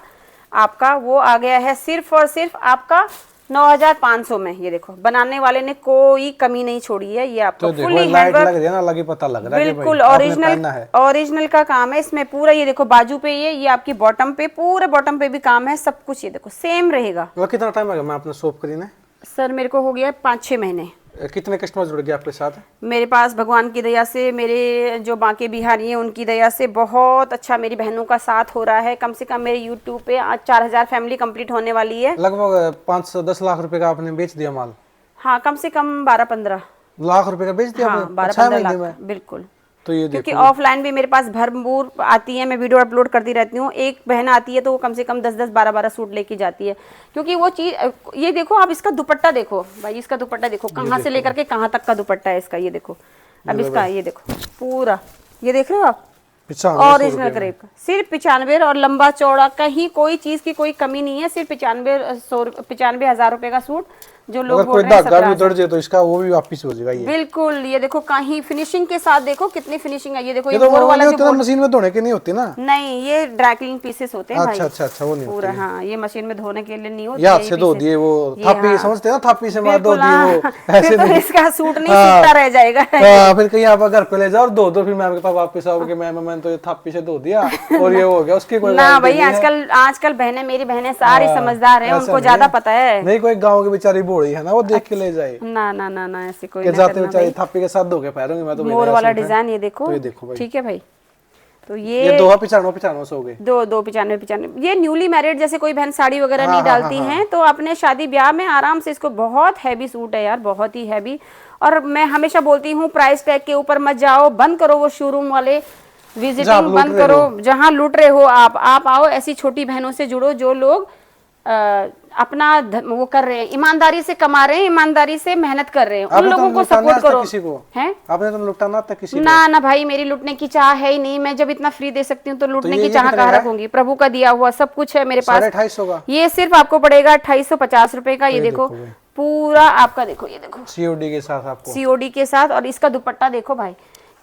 A: आपका वो आ गया है सिर्फ और सिर्फ आपका 9,500 में। ये देखो बनाने वाले ने कोई कमी नहीं छोड़ी है। ये आपको
B: तो
A: फुली
B: लाइट लग रही है ना, लगी पता लग रहा है
A: बिल्कुल ओरिजिनल का काम है इसमें पूरा। ये देखो बाजू पे ये आपकी बॉटम पे, पूरे बॉटम पे भी काम है, सब कुछ ये देखो सेम रहेगा।
B: कितना टाइम लगा मैं अपना शॉप करी ने?
A: सर मेरे को हो गया 5-6 महीने।
B: कितने कस्टमर जुड़ गए आपके साथ?
A: मेरे पास भगवान की दया से, मेरे जो बाकी बिहारी हैं उनकी दया से बहुत अच्छा मेरी बहनों का साथ हो रहा है। कम से कम मेरे यूट्यूब पे आज 4,000 फैमिली कंप्लीट होने वाली है।
B: लगभग 5-10 लाख रुपए का आपने बेच दिया माल?
A: हाँ कम से कम 12-15
B: लाख रुपए का बेच दिया?
A: हाँ 12-15 लाख बिल्कुल।
B: तो ये
A: क्योंकि ऑफलाइन भी मेरे पास भरपूर आती है, मैं वीडियो अपलोड करती रहती हूँ। एक बहन आती है तो वो कम से कम 10-10 12-12 सूट लेके जाती है। क्योंकि वो चीज ये देखो आप इसका दुपट्टा देखो भाई, इसका दुपट्टा देखो कहाँ से लेकर के कहाँ तक का दुपट्टा है इसका। ये देखो अब इसका ये देखो पूरा, ये देख रहे हो आप, ओरिजिनल क्रेप का सिर्फ 95 और लंबा चौड़ा, कहीं कोई चीज की कोई कमी नहीं है। सिर्फ 95,000 रुपए का सूट। जो लोग बोल रहे हैं
B: धागा भी उतर जाए तो इसका वो भी वापस हो जाएगा। ये
A: बिल्कुल ये देखो कहीं फिनिशिंग के साथ देखो कितनी फिनिशिंग है। ये देखो ये
B: तो
A: मोर वाला
B: जो मशीन में धोने के नहीं होती ना?
A: नहीं ये ड्राई क्लीनिंग पीसेस होते हैं भाई।
B: अच्छा वो नहीं
A: पूरा हाँ, ये मशीन में धोने के लिए नहीं होती।
B: याद से धो दिए वो थापी, समझते हैं ना, थापी से मार दो दिए वो ऐसे
A: नहीं। इसका सूट नहीं सूखता रह जाएगा।
B: फिर कहीं आप घर पे ले जाओ धो दो, फिर मैम के पास वापस आओगे, मैंने तो ये थापी से धो दिया और ये हो गया, उसकी कोई
A: ना भाई। आजकल बहनें, मेरी बहनें सारी समझदार हैं, उनको ज्यादा पता है।
B: नहीं कोई गाँव की बेचारी बोड़ी है ना, वो देख ले जाए
A: ना ऐसी कोई
B: जाते बेचारी थापी के साथ धो के पैरोंगे मैं तो।
A: मोर वाला डिजाइन ये देखो,
B: तो ये देखो भाई,
A: ठीक है भाई।
B: तो ये 295 हो गए,
A: 295 ये न्यूली मैरिड जैसे कोई बहन साड़ी वगैरह नहीं डालती हैं तो अपने शादी ब्याह में आराम से इसको, बहुत हैवी सूट है यार, बहुत ही हैवी। और मैं हमेशा बोलती हूँ प्राइस टैग के ऊपर मत जाओ, बंद करो वो शोरूम वाले विजिटिंग, बंद करो जहाँ लूट रहे हो आप आओ ऐसी छोटी बहनों से जुड़ो जो लोग अपना वो कर रहे हैं, ईमानदारी से कमा रहे हैं, ईमानदारी से मेहनत कर रहे हैं, उन लोगों को सपोर्ट करो।
B: किसी को
A: हैं
B: आपने तो लुटाना था किसी
A: ना भाई, मेरी लुटने की चाह है ही नहीं, मैं जब इतना फ्री दे सकती हूँ तो लुटने की चाह कहाँ रखूंगी। प्रभु का दिया हुआ सब कुछ है मेरे पास।
B: 250 का
A: ये सिर्फ आपको पड़ेगा 2850 रुपए का। ये देखो पूरा आपका, देखो ये देखो
B: सीओडी के साथ, आपको
A: सीओडी के साथ। और इसका दुपट्टा देखो भाई,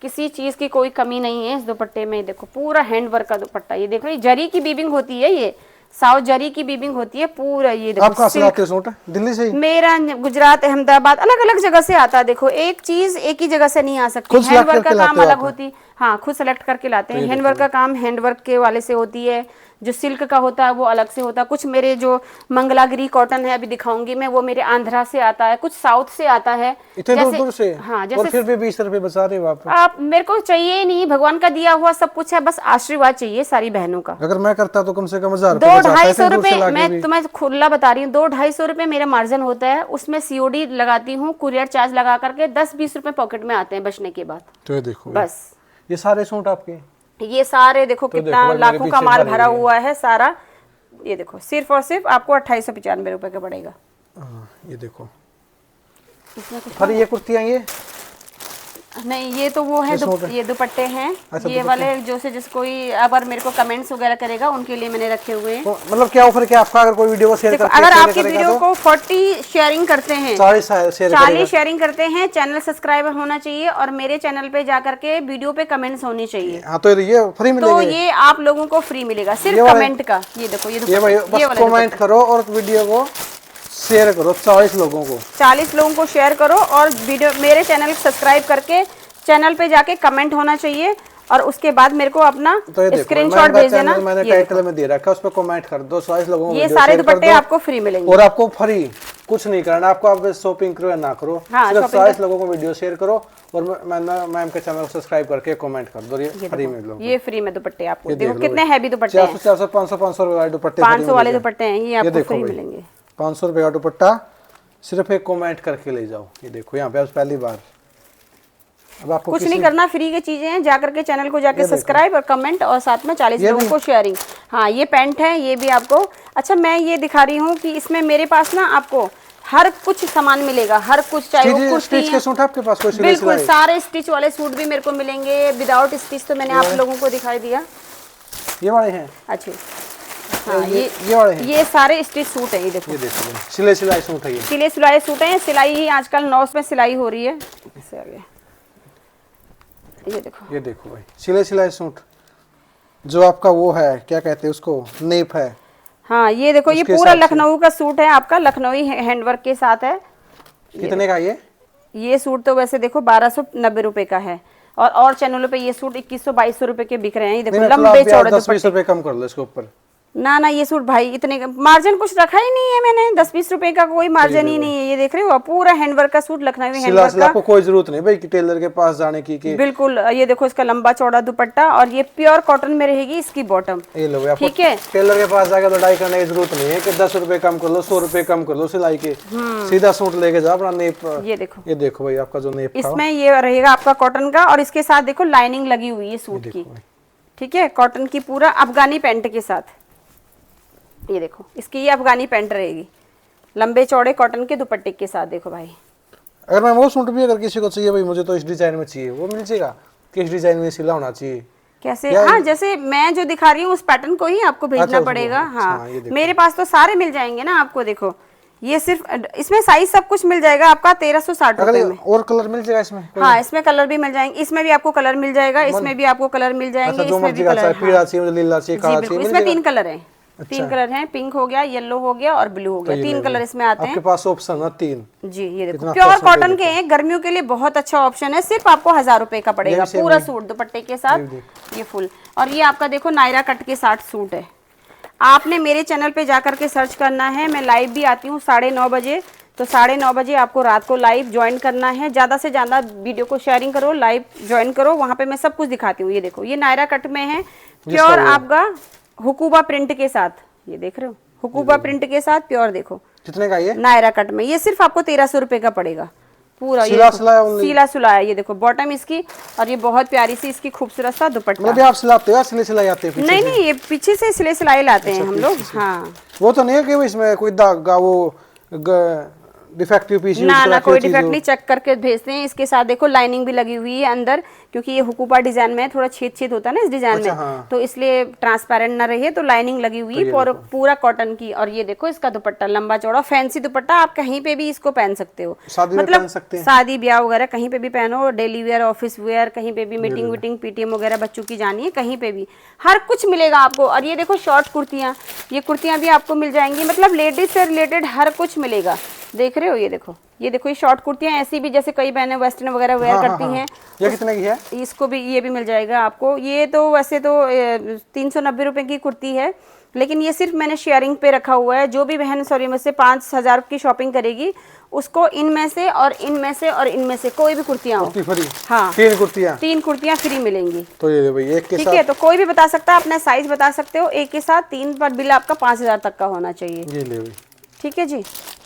A: किसी चीज की कोई कमी नहीं है इस दुपट्टे में। देखो पूरा हैंडवर्क का दुपट्टा, ये देखो ये जरी की बीबिंग होती है, ये साउथ जरी की बीबिंग होती है पूरा। ये देखो
B: आप कहाँ से लाते हो सूट? दिल्ली से ही?
A: मेरा गुजरात, अहमदाबाद, अलग अलग जगह से आता है। देखो एक चीज एक ही जगह से नहीं आ सकती, हैंडवर्क का काम अलग होती है। हाँ, खुद सेलेक्ट करके लाते हैं। हैंडवर्क का काम हैंडवर्क के वाले से होती है, जो सिल्क का होता है वो अलग से होता है। कुछ मेरे जो मंगलागिरी कॉटन है अभी दिखाऊंगी मैं, वो मेरे आंध्रा से आता है, कुछ साउथ से आता है।
B: इतने दूर से?
A: हाँ,
B: और फिर भी 20 रुपए बचा रहे हो
A: आप। मेरे को चाहिए ही नहीं, भगवान का दिया हुआ सब कुछ है, बस आशीर्वाद चाहिए सारी बहनों का।
B: अगर मैं करता तो कम से कम 1000
A: 200-250 रुपए, मैं तुम्हें खुला बता रही हूँ, 200-250 रुपए मेरा मार्जिन होता है, उसमें सीओडी लगाती हूँ, कुरियर चार्ज लगा करके 10-20 रुपए पॉकेट में आते हैं बचने के बाद।
B: तो ये देखो
A: बस,
B: ये सारे सूट आपके,
A: ये सारे देखो
B: तो
A: कितना
B: देखो
A: लाखों का माल भरा हुआ है सारा। ये देखो सिर्फ और सिर्फ आपको 2895 रुपए का पड़ेगा।
B: ये देखो।
A: इसमें कुछ
B: अरे ये कुर्तियां, ये
A: नहीं, ये तो वो है ये दुपट्टे हैं।
B: अच्छा,
A: ये वाले जो से जिस कोई अगर मेरे को कमेंट्स वगैरह करेगा उनके लिए मैंने रखे हुए हैं।
B: तो मतलब क्या ऑफर क्या आपका? अगर कोई वीडियो को शेयर करके,
A: अगर आपकी वीडियो को 40 शेयरिंग करते हैं, 40 शेयरिंग करते हैं, चैनल सब्सक्राइबर होना चाहिए और मेरे चैनल पे जाकर के वीडियो पे कमेंट्स होनी चाहिए।
B: हाँ, तो ये फ्री मिलेगा।
A: तो ये आप लोगों को फ्री मिलेगा सिर्फ कमेंट का। ये देखो
B: ये कमेंट करो और वीडियो को शेयर करो 40 लोगों को,
A: 40 लोगों को शेयर करो और वीडियो मेरे चैनल सब्सक्राइब करके चैनल पे जाके कमेंट होना चाहिए और उसके बाद मेरे को अपना स्क्रीनशॉट भेज देना।
B: मैंने टाइटल में दे रखा है, उस पर कमेंट कर दो, 40 लोगों को
A: ये सारे दुपट्टे आपको फ्री मिलेंगे
B: और आपको फ्री कुछ नहीं करना। आपको आप शॉपिंग करो या ना करो, सिर्फ 40 लोगों को वीडियो शेयर करो और मैम के चैनल को सब्सक्राइब करके कमेंट कर दो। ये फ्री में लोग,
A: ये फ्री में दुपट्टे आपको देखो कितने हैवी दुपट्टे हैं।
B: 400 500 रुपए वाले दुपट्टे,
A: 500 वाले दुपट्टे हैं, ये आपको फ्री मिलेंगे।
B: 500 रुपए का दुपट्टा, सिर्फ एक कमेंट करके ले जाओ। ये देखो यहाँ पे आप पहली बार, अब आपको
A: कुछ नहीं करना, फ्री की चीजें हैं। जाकर के चैनल को जाके सब्सक्राइब और कमेंट और साथ में 40 लोगों को शेयरिंग। हाँ, ये पैंट है, ये भी आपको। अच्छा, मैं ये दिखा रही हूँ कि इसमें मेरे पास ना आपको हर कुछ सामान मिलेगा, हर कुछ, चाहे वो कुर्ती
B: के सूट आपके पास कोई सिलाई?
A: बिल्कुल सारे स्टिच वाले सूट भी मेरे को मिलेंगे, विदाउट स्टिच तो मैंने आप लोगों को दिखाई दिया।
B: ये वाले हैं?
A: अच्छा, हाँ,
B: ये वाले हैं?
A: ये सारे स्टिच सूट है। ये देखो
B: सिले सिलाई सूट है, ये
A: सिले सिलाई सूट है। सिलाई ही आजकल 9 में सिलाई हो रही है। इससे आगे ये देखो
B: भाई, सिले सिलाई सूट जो आपका वो है, क्या कहते हैं उसको, नेप है।
A: हाँ, ये देखो, ये पूरा लखनऊ का सूट है आपका, लखनऊ हैंडवर्क के साथ है।
B: कितने का ये
A: सूट तो वैसे देखो 1290 रुपए का है और चैनलों पे ये सूट 2100-2200 रुपए के बिक रहे हैं। ये देखो लंबे चौड़े दुपट्टे।
B: 10-20 रुपए कम कर लो इसके ऊपर।
A: ना, ये सूट भाई इतने मार्जिन कुछ रखा ही नहीं है मैंने, 10-20 रुपए का कोई मार्जिन ही नहीं है। ये देख रहे हो पूरा हैंडवर्क का सूट, लखनऊ हैंडवर्क का।
B: आपको कोई जरूरत नहीं भाई कि टेलर के पास जाने की।
A: बिल्कुल, ये देखो इसका लंबा चौड़ा दुपट्टा और ये प्योर कॉटन में रहेगी इसकी बॉटम।
B: ये लो,
A: ठीक है।
B: टेलर के पास जाकर लड़ाई करने की जरूरत नहीं है कि 10 रुपए कम कर लो, 100 रुपए कम कर लो सिलाई के। सीधा सूट लेके जाओ अपना नेप। ये देखो भाई आपका जो नेप,
A: इसमें ये रहेगा आपका कॉटन का और इसके साथ देखो लाइनिंग लगी हुई है सूट की। ठीक है, कॉटन की पूरा अफगानी पैंट के साथ। ये देखो इसकी ये अफगानी पैंट रहेगी, लंबे चौड़े कॉटन के दुपट्टे के साथ। देखो भाई,
B: अगर मैं वो सूट भी अगर किसी को चाहिए भाई, मुझे तो इस डिजाइन में चाहिए, वो मिल जाएगा? किस डिजाइन में सिला होना चाहिए?
A: कैसे? हाँ, जैसे मैं जो दिखा रही हूँ उस पैटर्न को ही आपको भेजना पड़ेगा। हाँ, मेरे पास तो सारे मिल जाएंगे ना आपको। देखो ये सिर्फ इसमें साइज सब कुछ मिल जाएगा आपका 1360 रुपए में।
B: और कलर मिल जाएगा इसमें?
A: हाँ, इसमें कलर भी मिल जाएंगे, इसमें भी आपको कलर मिल जाएगा, इसमें भी आपको कलर मिल जाएंगे, इसमें भी कलर।
B: पीला चाहिए, नीला चाहिए, काला चाहिए।
A: इसमें 3 कलर है। 3 कलर हैं, पिंक हो गया, येलो हो गया और ब्लू हो गया। 3 कलर इसमें आते हैं
B: आपके पास ऑप्शन है 3 जी।
A: ये देखो प्योर कॉटन के हैं, गर्मियों के लिए बहुत अच्छा ऑप्शन है। सिर्फ आपको 1000 रुपए का पड़ेगा पूरा सूट दुपट्टे के साथ, ये फुल। और ये आपका देखो नायरा कट के साथ सूट है। आपने मेरे चैनल पे जाकर के सर्च करना है, मैं लाइव भी आती हूँ 9:30 बजे तो 9:30 बजे आपको रात को लाइव ज्वाइन करना है। ज़्यादा से ज़्यादा वीडियो को शेयरिंग करो, लाइव ज्वाइन करो, वहाँ पे मैं सब कुछ दिखाती हूँ। ये देखो, ये नायरा कट में है, प्योर आपका हुकूबा प्रिंट के साथ। ये देख रहे हो, हुकूबा प्रिंट के साथ प्योर। देखो
B: कितने का ये
A: नायरा कट में, ये सिर्फ आपको 1300 रुपए का पड़ेगा पूरा।
B: सिला सिलाया only?
A: सिला सुलाया। ये देखो बॉटम इसकी, और ये बहुत प्यारी सी इसकी खूबसूरत सा दुपट्टा।
B: मतलब आप सिलाते हो या सिले सिलाई आते हैं?
A: नहीं नहीं, ये पीछे से सिले सिलाई लाते हैं हम लोग। हाँ,
B: वो तो नहीं है कि इसमें कोई दाग वो डिफेक्टिव पीस
A: ना कोई डिफेक्ट नहीं, चेक करके भेजते हैं। इसके साथ देखो लाइनिंग भी लगी हुई है अंदर, क्योंकि ये हुकूपा डिजाइन में थोड़ा छेद छेद होता है ना इस डिजाइन में।
B: हाँ।
A: तो इसलिए ट्रांसपेरेंट ना रहे, तो लाइनिंग लगी हुई है पूरा कॉटन की। और ये देखो इसका दुपट्टा लंबा चौड़ा फैंसी दुपट्टा, आप कहीं पे भी इसको पहन सकते हो।
B: शादी में पहन सकते हैं,
A: शादी ब्याह वगैरह कहीं पे भी पहनो, डेली वेयर, ऑफिस वेयर, कहीं पे भी मीटिंग वीटिंग पीटीएम वगैरह बच्चों की जानी है, कहीं पे भी हर कुछ मिलेगा आपको। और ये देखो शॉर्ट कुर्तियां, ये कुर्तियां भी आपको मिल जाएंगी, मतलब लेडीज से रिलेटेड हर कुछ मिलेगा। देख रहे हो, ये देखो ये शॉर्ट कुर्तियां ऐसी भी जैसे कई बहनें वेस्टर्न वगैरह वेयर करती हैं।
B: ये कितने की है?
A: इसको भी, ये भी मिल जाएगा आपको। ये तो वैसे तो 390 रुपए की कुर्ती है, लेकिन ये सिर्फ मैंने शेयरिंग पे रखा हुआ है। जो भी बहन सॉरी मुझसे 5000 की शॉपिंग करेगी, उसको इनमें से और इनमें से और इनमें से कोई भी कुर्तियां हो,
B: फ्री।
A: हाँ,
B: 3
A: कुर्तियां फ्री मिलेंगी।
B: तो ये भाई एक के
A: ठीक
B: साथ,
A: है, तो कोई भी बता सकता है, अपना साइज बता सकते हो। एक के साथ 3 पर बिल आपका 5000 तक का होना चाहिए।
B: ये ले भाई,
A: ठीक है जी,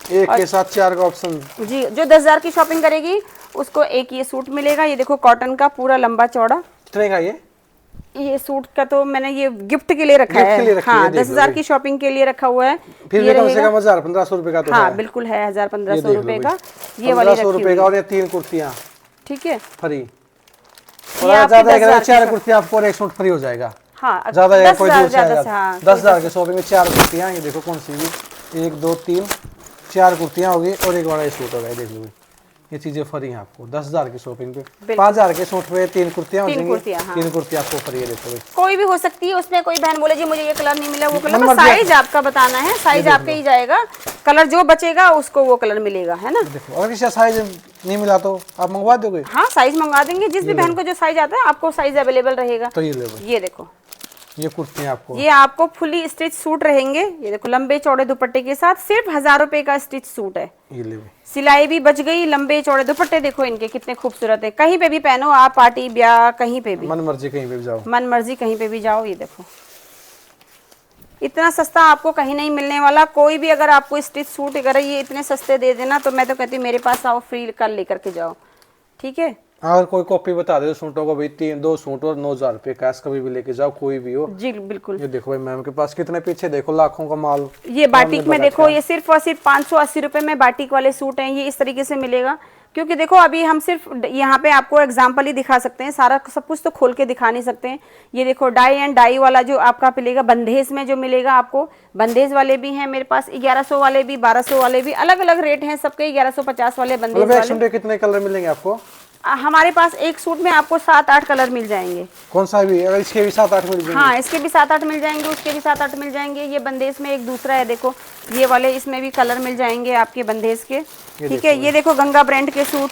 B: एक के साथ 4 का ऑप्शन
A: जी। जो 10,000 की शॉपिंग करेगी उसको एक ये सूट मिलेगा। ये देखो कॉटन का पूरा लंबा चौड़ा।
B: कितने का
A: ये सूट का तो मैंने ये गिफ्ट के लिए रखा है। हाँ, 10,000 की शॉपिंग के लिए रखा हुआ है।
B: फिर
A: ये
B: कम से कम 1000-1500 रुपए का तो
A: हाँ,
B: है।
A: बिल्कुल है 1000-1500 रुपए का। ये वाली
B: 1500 रुपए का, और ये 3 कुर्तियां
A: ठीक है
B: फ्री।
A: ये आपके
B: ज्यादा
A: 10,000
B: 4 कुर्तियां आपको और एक सूट फ्री हो जाएगा।
A: हाँ,
B: ज्यादा या कोई
A: 10,000
B: की शॉपिंग में 4 कुर्तियां। ये देखो कौन सी भी, 1 2 3 4 कुर्तियां होगी और एक बड़ा सूट होगा। देख लो ये चीजें फ्री हैं आपको 10,000 की शॉपिंग पे। 5000 के सूट पे 3 कुर्तियां हो जाएंगी। 3 कुर्तियां आपको फ्री है। देखो
A: कोई भी हो सकती है उसमें। कोई बहन बोले जी मुझे ये कलर नहीं मिला, वो कलर, साइज आपका बताना है, साइज आपके ही जाएगा, कलर जो बचेगा उसको वो कलर मिलेगा, है ना।
B: देखो अगर किसी साइज नहीं मिला तो आप मंगवा दोगे?
A: हाँ, साइज मंगवा देंगे। जिस भी बहन को जो साइज आता है आपको साइज अवेलेबल रहेगा।
B: तो ये ले भाई,
A: ये देखो,
B: ये कुर्तियां आपको,
A: ये आपको फुली स्टिच सूट रहेंगे। ये देखो लंबे चौड़े दुपट्टे के साथ, सिर्फ 1000 रुपए का स्टिच सूट है।
B: ये ले भाई,
A: सिलाई भी बच गई, लंबे चौड़े दुपट्टे देखो इनके कितने खूबसूरत है। कहीं पे भी पहनो आप, पार्टी ब्याह कहीं पे भी,
B: मन मर्जी कहीं पे भी जाओ,
A: मन मर्जी कहीं पे भी जाओ। ये देखो इतना सस्ता आपको कहीं नहीं मिलने वाला। कोई भी अगर आपको स्टिच सूट अगर ये इतने सस्ते दे देना, तो मैं तो कहती हूँ मेरे पास आओ, फ्री कर लेकर के जाओ। ठीक है,
B: अगर कोई कॉपी बता दे सूटों को भाई 2 सूट और 9000 रुपए कैश कभी भी लेके जाओ, कोई भी हो
A: जी बिल्कुल।
B: ये देखो भाई मैम के पास कितने पीछे देखो लाखों का माल।
A: ये बाटिक में देखो, ये सिर्फ और सिर्फ 580 रुपए में बाटिक वाले सूट हैं। ये इस तरीके से मिलेगा, क्योंकि देखो अभी हम सिर्फ यहाँ पे आपको एग्जाम्पल ही दिखा सकते हैं, सारा सब कुछ तो खोल के दिखा नहीं सकते हैं। ये देखो डाई एंड डाई वाला जो आपका मिलेगा, बंदेज में जो मिलेगा आपको, बंदेज वाले भी हैं मेरे पास, 1100 वाले भी, 1200 वाले भी, अलग अलग रेट हैं सबके। 1150 वाले बंदेज वाले।
B: कितने कलर मिलेंगे आपको?
A: हमारे पास एक सूट में आपको 7-8 कलर मिल जाएंगे।
B: कौन सा भी? अगर इसके भी 7-8 मिल जाएंगे?
A: हाँ, इसके भी 7-8 मिल जाएंगे, उसके भी 7-8 मिल जाएंगे। ये बंदेज में एक दूसरा है, देखो ये वाले, इसमें भी कलर मिल जाएंगे आपके बंदेज के। ठीक है, ये देखो गंगा ब्रांड के सूट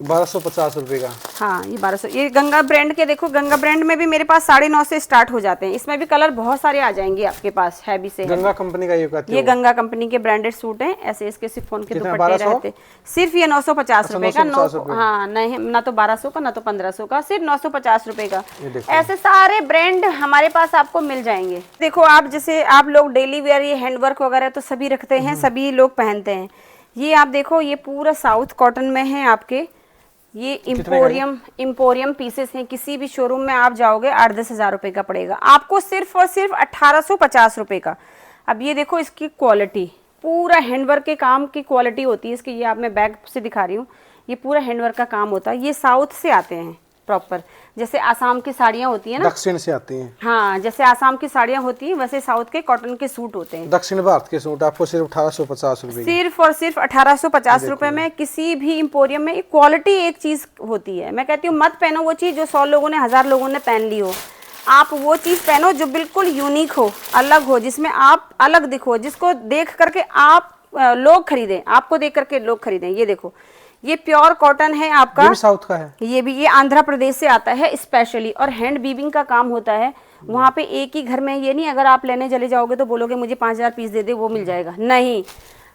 B: 1250 रुपए का।
A: हाँ, ये 1200। ये गंगा ब्रांड के देखो, गंगा ब्रांड में भी मेरे पास 950 से स्टार्ट हो जाते हैं। इसमें भी कलर बहुत सारे आ जाएंगे आपके पास, हैवी से।
B: गंगा कंपनी का
A: ये गंगा कंपनी के ब्रांडेड सूट हैं, ऐसे इसके सिफोन के दुपट्टे रहते। सिर्फ ये 950 रुपए का। हाँ, नहीं ना तो 1200 का, ना तो 1500 का, सिर्फ 950 रुपए का। ऐसे सारे ब्रांड हमारे पास आपको मिल जाएंगे। देखो आप जैसे आप लोग डेली वेयर, ये हैंडवर्क वगैरह तो सभी रखते हैं, सभी लोग पहनते हैं। ये आप देखो, ये पूरा साउथ कॉटन में है आपके। ये इम्पोरियम पीसेस हैं। किसी भी शोरूम में आप जाओगे 8-10 हजार रुपए का पड़ेगा आपको, सिर्फ और सिर्फ 1850 रुपए का। अब ये देखो इसकी क्वालिटी, पूरा हैंडवर्क के काम की क्वालिटी होती है इसकी। ये आप मैं बैग से दिखा रही हूँ, ये पूरा हैंडवर्क का काम होता है। ये साउथ से आते हैं प्रॉपर, जैसे आसाम की साड़ियाँ होती है ना,
B: दक्षिण से आती हैं।
A: हाँ, जैसे आसाम की साड़ियाँ होती हैं, वैसे साउथ के कॉटन के सूट होते हैं।
B: दक्षिण भारत के सूट आपको सिर्फ 1850 रुपए,
A: सिर्फ और सिर्फ 1850 रुपए में। किसी भी इंपोरियम में क्वालिटी एक चीज होती है। मैं कहती हूँ मत पहनो वो चीज जो 100 लोगों ने, 1000 लोगों ने पहन ली हो। आप वो चीज पहनो जो बिल्कुल यूनिक हो, अलग हो, जिसमें आप अलग दिखो, जिसको देख करके आप लोग खरीदें, आपको देख करके लोग खरीदें। ये देखो, ये प्योर कॉटन है आपका।
B: ये भी साउथ का है।
A: ये भी, ये आंध्र प्रदेश से आता है स्पेशली, और हैंड वीविंग का काम होता है वहाँ पे। एक ही घर में ये नहीं, अगर आप लेने चले जाओगे तो बोलोगे मुझे 5000 पीस दे दे, वो मिल जाएगा, नहीं।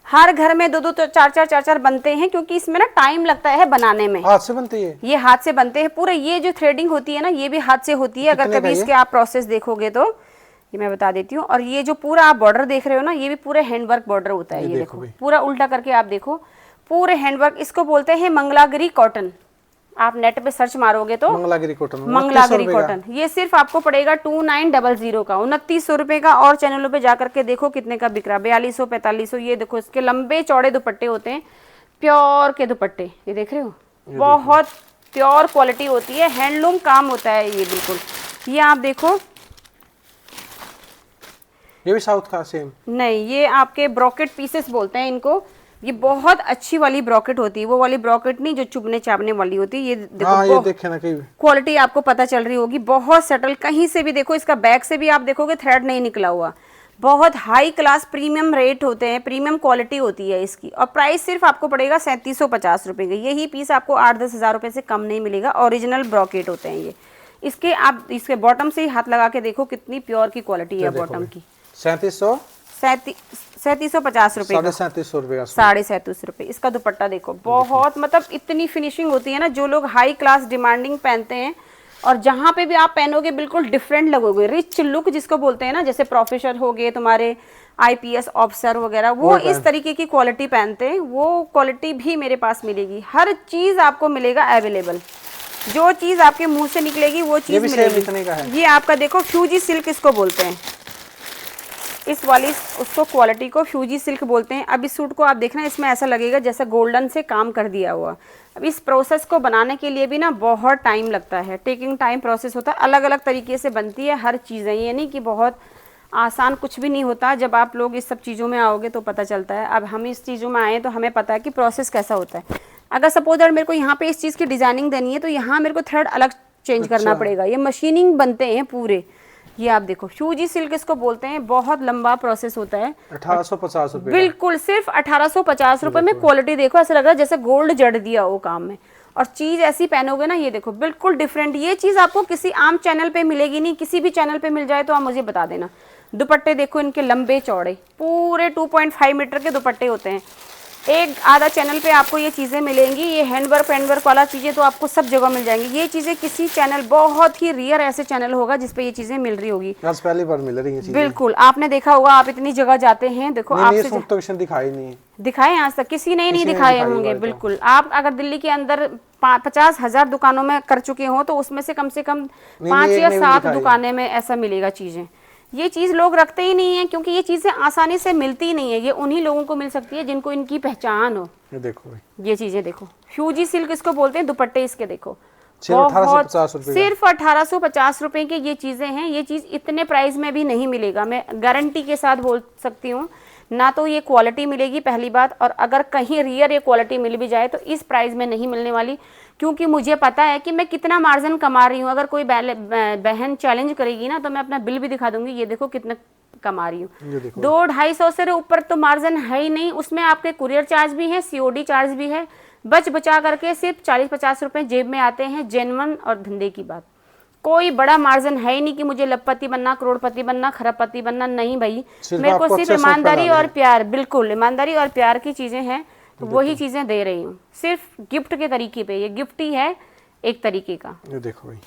A: हर घर में दो दो तो चार चार बनते हैं, क्योंकि इसमें ना टाइम लगता है बनाने में।
B: हाथ से बनती है
A: ये हाथ से बनते हैं पूरे। ये जो थ्रेडिंग होती है ना, ये भी हाथ से होती है। अगर कभी इसके आप प्रोसेस देखोगे तो ये मैं बता देती हूँ। और ये जो पूरा आप बॉर्डर देख रहे हो ना, ये भी पूरे हैंडवर्क बॉर्डर होता है। ये देखो पूरा उल्टा करके आप देखो, पूरे हैंडवर्क। इसको बोलते हैं मंगलागिरी कॉटन। आप नेट पे सर्च मारोगे तो
B: मंगलागिरी कॉटन,
A: मंगलागिरी कॉटन। ये सिर्फ आपको पड़ेगा 2900 का, 2900 रुपए का। और चैनलों पे जाकर के देखो कितने का बिक रहा, 4200 4500। ये देखो इसके लंबे चौड़े दुपट्टे होते हैं, प्योर के दुपट्टे। ये देख रहे हो, बहुत प्योर क्वालिटी होती है, हैंडलूम काम होता है ये बिल्कुल। ये आप देखो,
B: ये भी साउथ का सेम
A: नहीं, ये आपके ब्रॉकेट पीसेस बोलते हैं इनको। ये बहुत अच्छी वाली ब्रॉकेट होती है, वो वाली ब्रॉकेट नहीं जो चुभने चाबने वाली होती है। ये देखो,
B: हाँ, ये देखे ना कहीं
A: क्वालिटी आपको पता चल रही होगी, बहुत सटल। कहीं से भी देखो, इसका बैक से भी आप देखोगे थ्रेड नहीं निकला हुआ। बहुत हाई क्लास प्रीमियम रेट होते हैं, प्रीमियम क्वालिटी होती है इसकी। और प्राइस सिर्फ आपको पड़ेगा 3750 रुपये का। यही पीस आपको 8-10 हज़ार रुपये से कम नहीं मिलेगा। ओरिजिनल ब्रॉकेट होते हैं ये। इसके आप इसके बॉटम से ही हाथ लगा के देखो कितनी प्योर की क्वालिटी है बॉटम की। 3750 रुपए,
B: 3750 रुपए का,
A: 3750 रुपए। इसका दुपट्टा देखो, बहुत मतलब इतनी फिनिशिंग होती है ना। जो लोग हाई क्लास डिमांडिंग पहनते हैं, और जहाँ पे भी आप पहनोगे बिल्कुल डिफरेंट लगोगे, रिच लुक जिसको बोलते हैं ना, जैसे प्रोफेसर हो गए तुम्हारे, IPS ऑफिसर वगैरह, वो इस तरीके की क्वालिटी पहनते हैं। वो क्वालिटी भी मेरे पास मिलेगी, हर चीज आपको मिलेगा अवेलेबल। जो चीज आपके मुंह से निकलेगी वो चीज मिलेगी। ये आपका देखो फ्यूजी सिल्क इसको बोलते हैं, इस वाली उसको क्वालिटी को फ्यूजी सिल्क बोलते हैं। अब इस सूट को आप देखना, इसमें ऐसा लगेगा जैसे गोल्डन से काम कर दिया हुआ। अब इस प्रोसेस को बनाने के लिए भी ना बहुत टाइम लगता है, टेकिंग टाइम प्रोसेस होता है। अलग अलग तरीके से बनती है हर चीज़ें, ये नहीं कि बहुत आसान कुछ भी नहीं होता। जब आप लोग इस सब चीज़ों में आओगे तो पता चलता है। अब हम इस चीज़ों में आए तो हमें पता है कि प्रोसेस कैसा होता है। अगर सपोज अगर मेरे को यहाँ पे इस चीज़ की डिजाइनिंग देनी है तो यहाँ मेरे को थ्रेड अलग चेंज करना पड़ेगा। ये मशीनिंग बनते हैं पूरे। ये आप देखो, फ्यूजी सिल्क इसको बोलते हैं, बहुत लंबा प्रोसेस होता है।
B: 1850 रुपए,
A: बिल्कुल सिर्फ 1850 रुपए में। क्वालिटी देखो, ऐसा लग रहा है जैसे गोल्ड जड़ दिया हो काम में। और चीज ऐसी पहनोगे ना, ये देखो बिल्कुल डिफरेंट। ये चीज आपको किसी आम चैनल पे मिलेगी नहीं, किसी भी चैनल पे मिल जाए तो आप मुझे बता देना। दुपट्टे देखो इनके लंबे चौड़े, पूरे 2.5 मीटर के दुपट्टे होते हैं। एक आधा चैनल पे आपको ये चीज़ें मिलेंगी। ये हैंडवर्क वाला चीज़ें तो आपको सब जगह मिल जाएंगी। ये चीज़ें किसी चैनल, बहुत ही रियर ऐसे चैनल होगा जिसपे ये चीज़ें मिल रही होगी।
B: आज पहली बार मिल रही है चीजें।
A: बिल्कुल, आपने देखा होगा, आप इतनी जगह जाते हैं, देखो आपसे
B: सूट तो किसी ने दिखाई नहीं,
A: दिखाए आज तक किसी ने नहीं दिखाए होंगे। बिल्कुल, आप अगर दिल्ली के अंदर 50,000 दुकानों में कर चुके हो तो उसमें से कम 5 या 7 दुकानें में ऐसा मिलेगा चीज़ें। ये चीज़ लोग रखते ही नहीं है, क्योंकि ये चीज़ें आसानी से मिलती नहीं है। ये उन्हीं लोगों को मिल सकती है जिनको इनकी पहचान हो।
B: ये देखो,
A: ये चीज़ें देखो, फ्यूजी सिल्क इसको बोलते हैं। दुपट्टे इसके देखो,
B: सिर्फ 1850 रुपए,
A: सिर्फ 1850 रुपए की ये चीज़ें हैं। ये चीज़ इतने प्राइस में भी नहीं मिलेगा, मैं गारंटी के साथ बोल सकती हूँ। ना तो ये क्वालिटी मिलेगी पहली बात, और अगर कहीं रियर ये क्वालिटी मिल भी जाए तो इस प्राइस में नहीं मिलने वाली, क्योंकि मुझे पता है कि मैं कितना मार्जिन कमा रही हूँ। अगर कोई बहन चैलेंज करेगी ना तो मैं अपना बिल भी दिखा दूंगी। ये देखो कितना कमा रही हूँ, 200-250 से ऊपर तो मार्जिन है ही नहीं। उसमें आपके कुरियर चार्ज भी है, COD चार्ज भी है। बचा करके सिर्फ 40-50 रुपए जेब में आते हैं। जेन्युइन और धंधे की बात, कोई बड़ा मार्जिन है ही नहीं कि मुझे लखपति बनना, करोड़पति बनना, खरबपति बनना। नहीं भाई, मेरे को सिर्फ ईमानदारी और प्यार, बिल्कुल ईमानदारी और प्यार की चीजें हैं, तो वही चीजें दे रही हूँ। सिर्फ गिफ्ट के तरीके पे, ये गिफ्ट ही है एक तरीके का।
B: ये देखो भाई,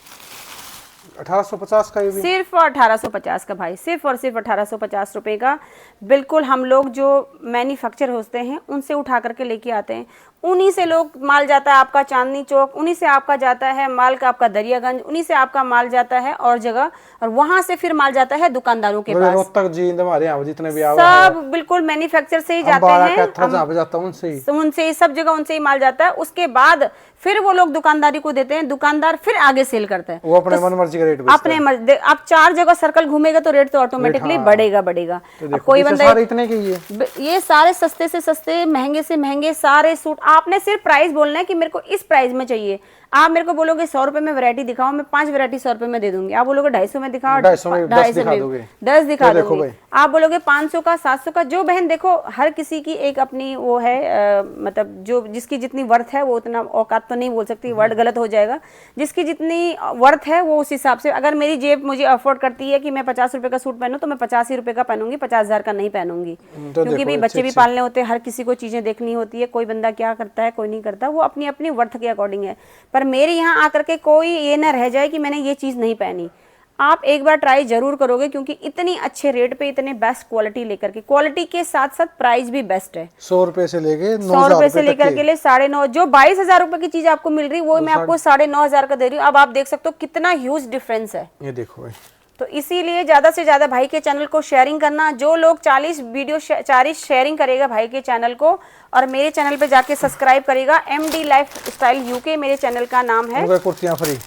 B: 1850 का, ये भी
A: सिर्फ 1850 का भाई, सिर्फ और सिर्फ 1850 रुपए का। बिल्कुल, हम लोग जो मैन्युफैक्चर होते हैं उनसे उठा करके लेके आते हैं, उन्हीं से लोग माल जाता है आपका चांदनी चौक, उन्हीं से आपका जाता है माल का आपका दरियागंज, उन्हीं से आपका माल जाता है और जगह, और वहां से फिर माल जाता है दुकानदारों के पास।
B: रोहतक जी, हमारे यहाँ जितने भी
A: सब बिल्कुल मैन्युफैक्चर से ही जाते हैं, उनसे सब जगह उनसे ही माल जाता है। उसके बाद फिर वो लोग दुकानदारी को देते हैं, दुकानदार फिर आगे सेल करता है,
B: वो अपने मन मर्जी का रेट
A: अपने मर्जी। आप 4 जगह सर्कल घूमेगा तो रेट तो ऑटोमेटिकली बढ़ेगा। कोई बंदा
B: इतने के
A: ये सारे सस्ते से सस्ते, महंगे से महंगे सारे सूट, आपने सिर्फ प्राइस बोलना है कि मेरे को इस प्राइस में चाहिए। आप मेरे को बोलोगे 100 रुपए में वैरायटी दिखाओ, मैं 5 वैरायटी 100 रुपए में दे दूंगी। आप बोलोगे 250 में दिखाओ,
B: 250 में 10
A: 250
B: दिखा
A: में
B: दोगे।
A: 10 दिखा
B: ये देखो
A: दूंगी।
B: भाई।
A: आप बोलोगे 500 का, 700 का। जो बहन देखो, हर किसी की एक अपनी वो है, मतलब जो जिसकी जितनी वर्थ है वो उतना, औकात तो नहीं बोल सकती, वर्ड गलत हो जाएगा, जिसकी जितनी वर्थ है वो उस हिसाब से। अगर मेरी जेब मुझे अफोर्ड करती है कि मैं 50 रुपए का सूट पहनूं तो मैं 50 ही रुपए का पहनूंगी, 50,000 का नहीं पहनूंगी।
B: तो
A: क्योंकि
B: देखो
A: भाई बच्चे भी
B: अच्छी-
A: पालने होते हैं, हर किसी को चीजें देखनी होती है, कोई बंदा क्या करता है कोई नहीं करता, वो अपनी अपनी वर्थ के अकॉर्डिंग है। पर मेरे यहाँ आकर के कोई ये ना रह जाए कि मैंने ये चीज नहीं पहनी। आप एक बार ट्राई जरूर करोगे, क्योंकि इतनी अच्छे रेट पे इतने बेस्ट क्वालिटी लेकर के, क्वालिटी के साथ साथ प्राइस भी बेस्ट है।
B: 100 रुपए से लेके
A: 100 रुपए से
B: 9,000
A: लेकर
B: तक
A: के ले 9.5, जो 22,000 रुपए की चीज आपको मिल रही वो मैं आपको 9.5 का दे रही हूँ। अब आप देख सकते हो कितना ह्यूज डिफरेंस है।
B: ये देखो भाई।
A: तो इसीलिए ज्यादा से ज्यादा भाई के चैनल को शेयरिंग करना। जो लोग 40 वीडियो 40 शेयरिंग करेगा भाई के चैनल को और मेरे चैनल पे जाके सब्सक्राइब करेगा, MD लाइफ स्टाइल UK मेरे चैनल का नाम है।
B: उनका कुर्तियां फ्री,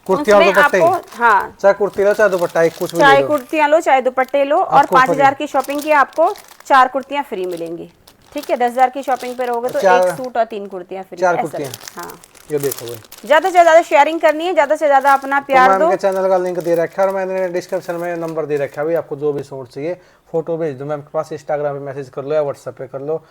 B: कुर्तियां और
A: उसमें
B: दुपट्टे,
A: आपको, हाँ,
B: चाहे कुर्ती लो चाहे दुपट्टा, एक कुछ भी ले
A: चाहे
B: लो।
A: कुर्तियां लो चाहे दुपट्टे लो, और
B: आपको
A: 5,000 की शॉपिंग की आपको 4 कुर्तियां फ्री मिलेंगी। ठीक है, 10,000 की शॉपिंग पे रहोगे तो 1 सूट और 3 कुर्तियां फ्री।
B: 4
A: ऐसा
B: कुर्तियां।
A: है। हाँ,
B: ये देखो भाई।
A: ज्यादा से ज्यादा शेयरिंग करनी है, ज्यादा से ज्यादा अपना
B: तो
A: प्यार
B: मैम
A: दो।
B: के चैनल का लिंक दे रखा है और मैंने डिस्क्रिप्शन में नंबर दे रखा है भाई, आपको जो भी सूट चाहिए फोटो भेज दो मैम के पास, इंस्टाग्राम पे मैसेज कर लो या व्हाट्सएप पे कर लो।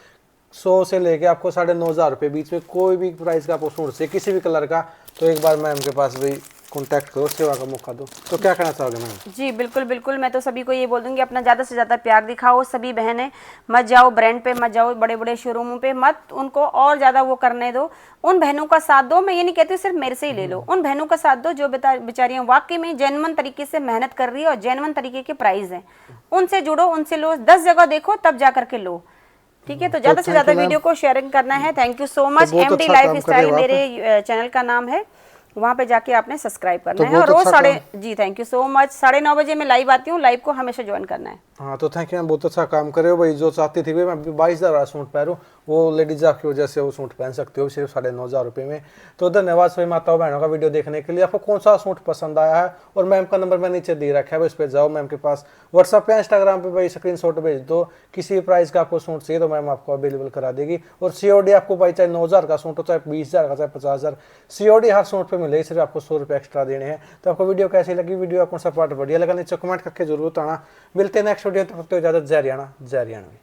B: 100 से लेके आपको 9,500 रुपये बीच में कोई भी प्राइस का आपको सूट से किसी भी कलर का, तो एक बार मैम के पास भाई कॉन्टैक्ट करो, सेवा का मौका दो। तो क्या कहना चाहोगे मैम?
A: जी बिल्कुल बिल्कुल, मैं तो सभी को ये बोल दूंगी, अपना ज़्यादा से ज़्यादा प्यार दिखाओ। सभी बहनें मत जाओ ब्रांड पे, मत जाओ बड़े बड़े शोरूमों पे, मत उनको और ज़्यादा वो करने दो। उन बहनों का साथ दो। मैं ये नहीं कहती सिर्फ मेरे से ही ले लो, उन बहनों का साथ दो जो बेचारियाँ वाकई में जेन्युइन तरीके से मेहनत कर रही है और जेन्युइन तरीके के प्राइस हैं। उनसे जुड़ो, उनसे लो, 10 जगह देखो तब जा करके लो। ठीक है, तो ज़्यादा से ज़्यादा वीडियो को शेयरिंग करना है। Thank you so much.
B: बहुत
A: MD
B: अच्छा
A: लाइफ
B: काम कर
A: स्टाइल
B: रहे हो आप।
A: मेरे चैनल का नाम है, वहाँ पे जाके आपने सब्सक्राइब करना
B: तो
A: है। और
B: बहुत
A: रोज
B: अच्छा
A: जी थैंक यू सो मच, 9:30 बजे मैं लाइव आती हूँ, लाइव को हमेशा ज्वाइन करना है।
B: हाँ तो थैंक यू मैम, बहुत अच्छा काम करे हो भाई। जो चाहती थी भाई मैं 22,000 वाला सूट पहनूं, वो लेडीज आपकी वजह से वो सूट पहन सकते हो सिर्फ 9,500 रुपये में। तो धन्यवाद सभी माताओं बहनों का वीडियो देखने के लिए। आपको कौन सा सूट पसंद आया है, और मैम का नंबर मैं नीचे दे रखा है, उस पर जाओ मैम के पास, व्हाट्सएप पे इंस्टाग्राम पे भाई स्क्रीनशॉट भेज दो। किसी भी प्राइस का आपको सूट चाहिए तो मैम आपको अवेलेबल करा देगी। और COD आपको भाई चाहे 9,000 का सूट हो, चाहे 20,000 का, चाहे 50,000, COD हर सूट पे मिलेगी, सिर्फ आपको 100 रुपये एक्स्ट्रा देने हैं। तो आपको वीडियो कैसी लगी, वीडियो का कौन सा पार्ट बढ़िया लगा, नीचे कमेंट करके जरूर बताना। मिलते हैं नेक्स्ट वीडियो, तब तक इजाजत। जय हरियाणा, जय हरियाणवी।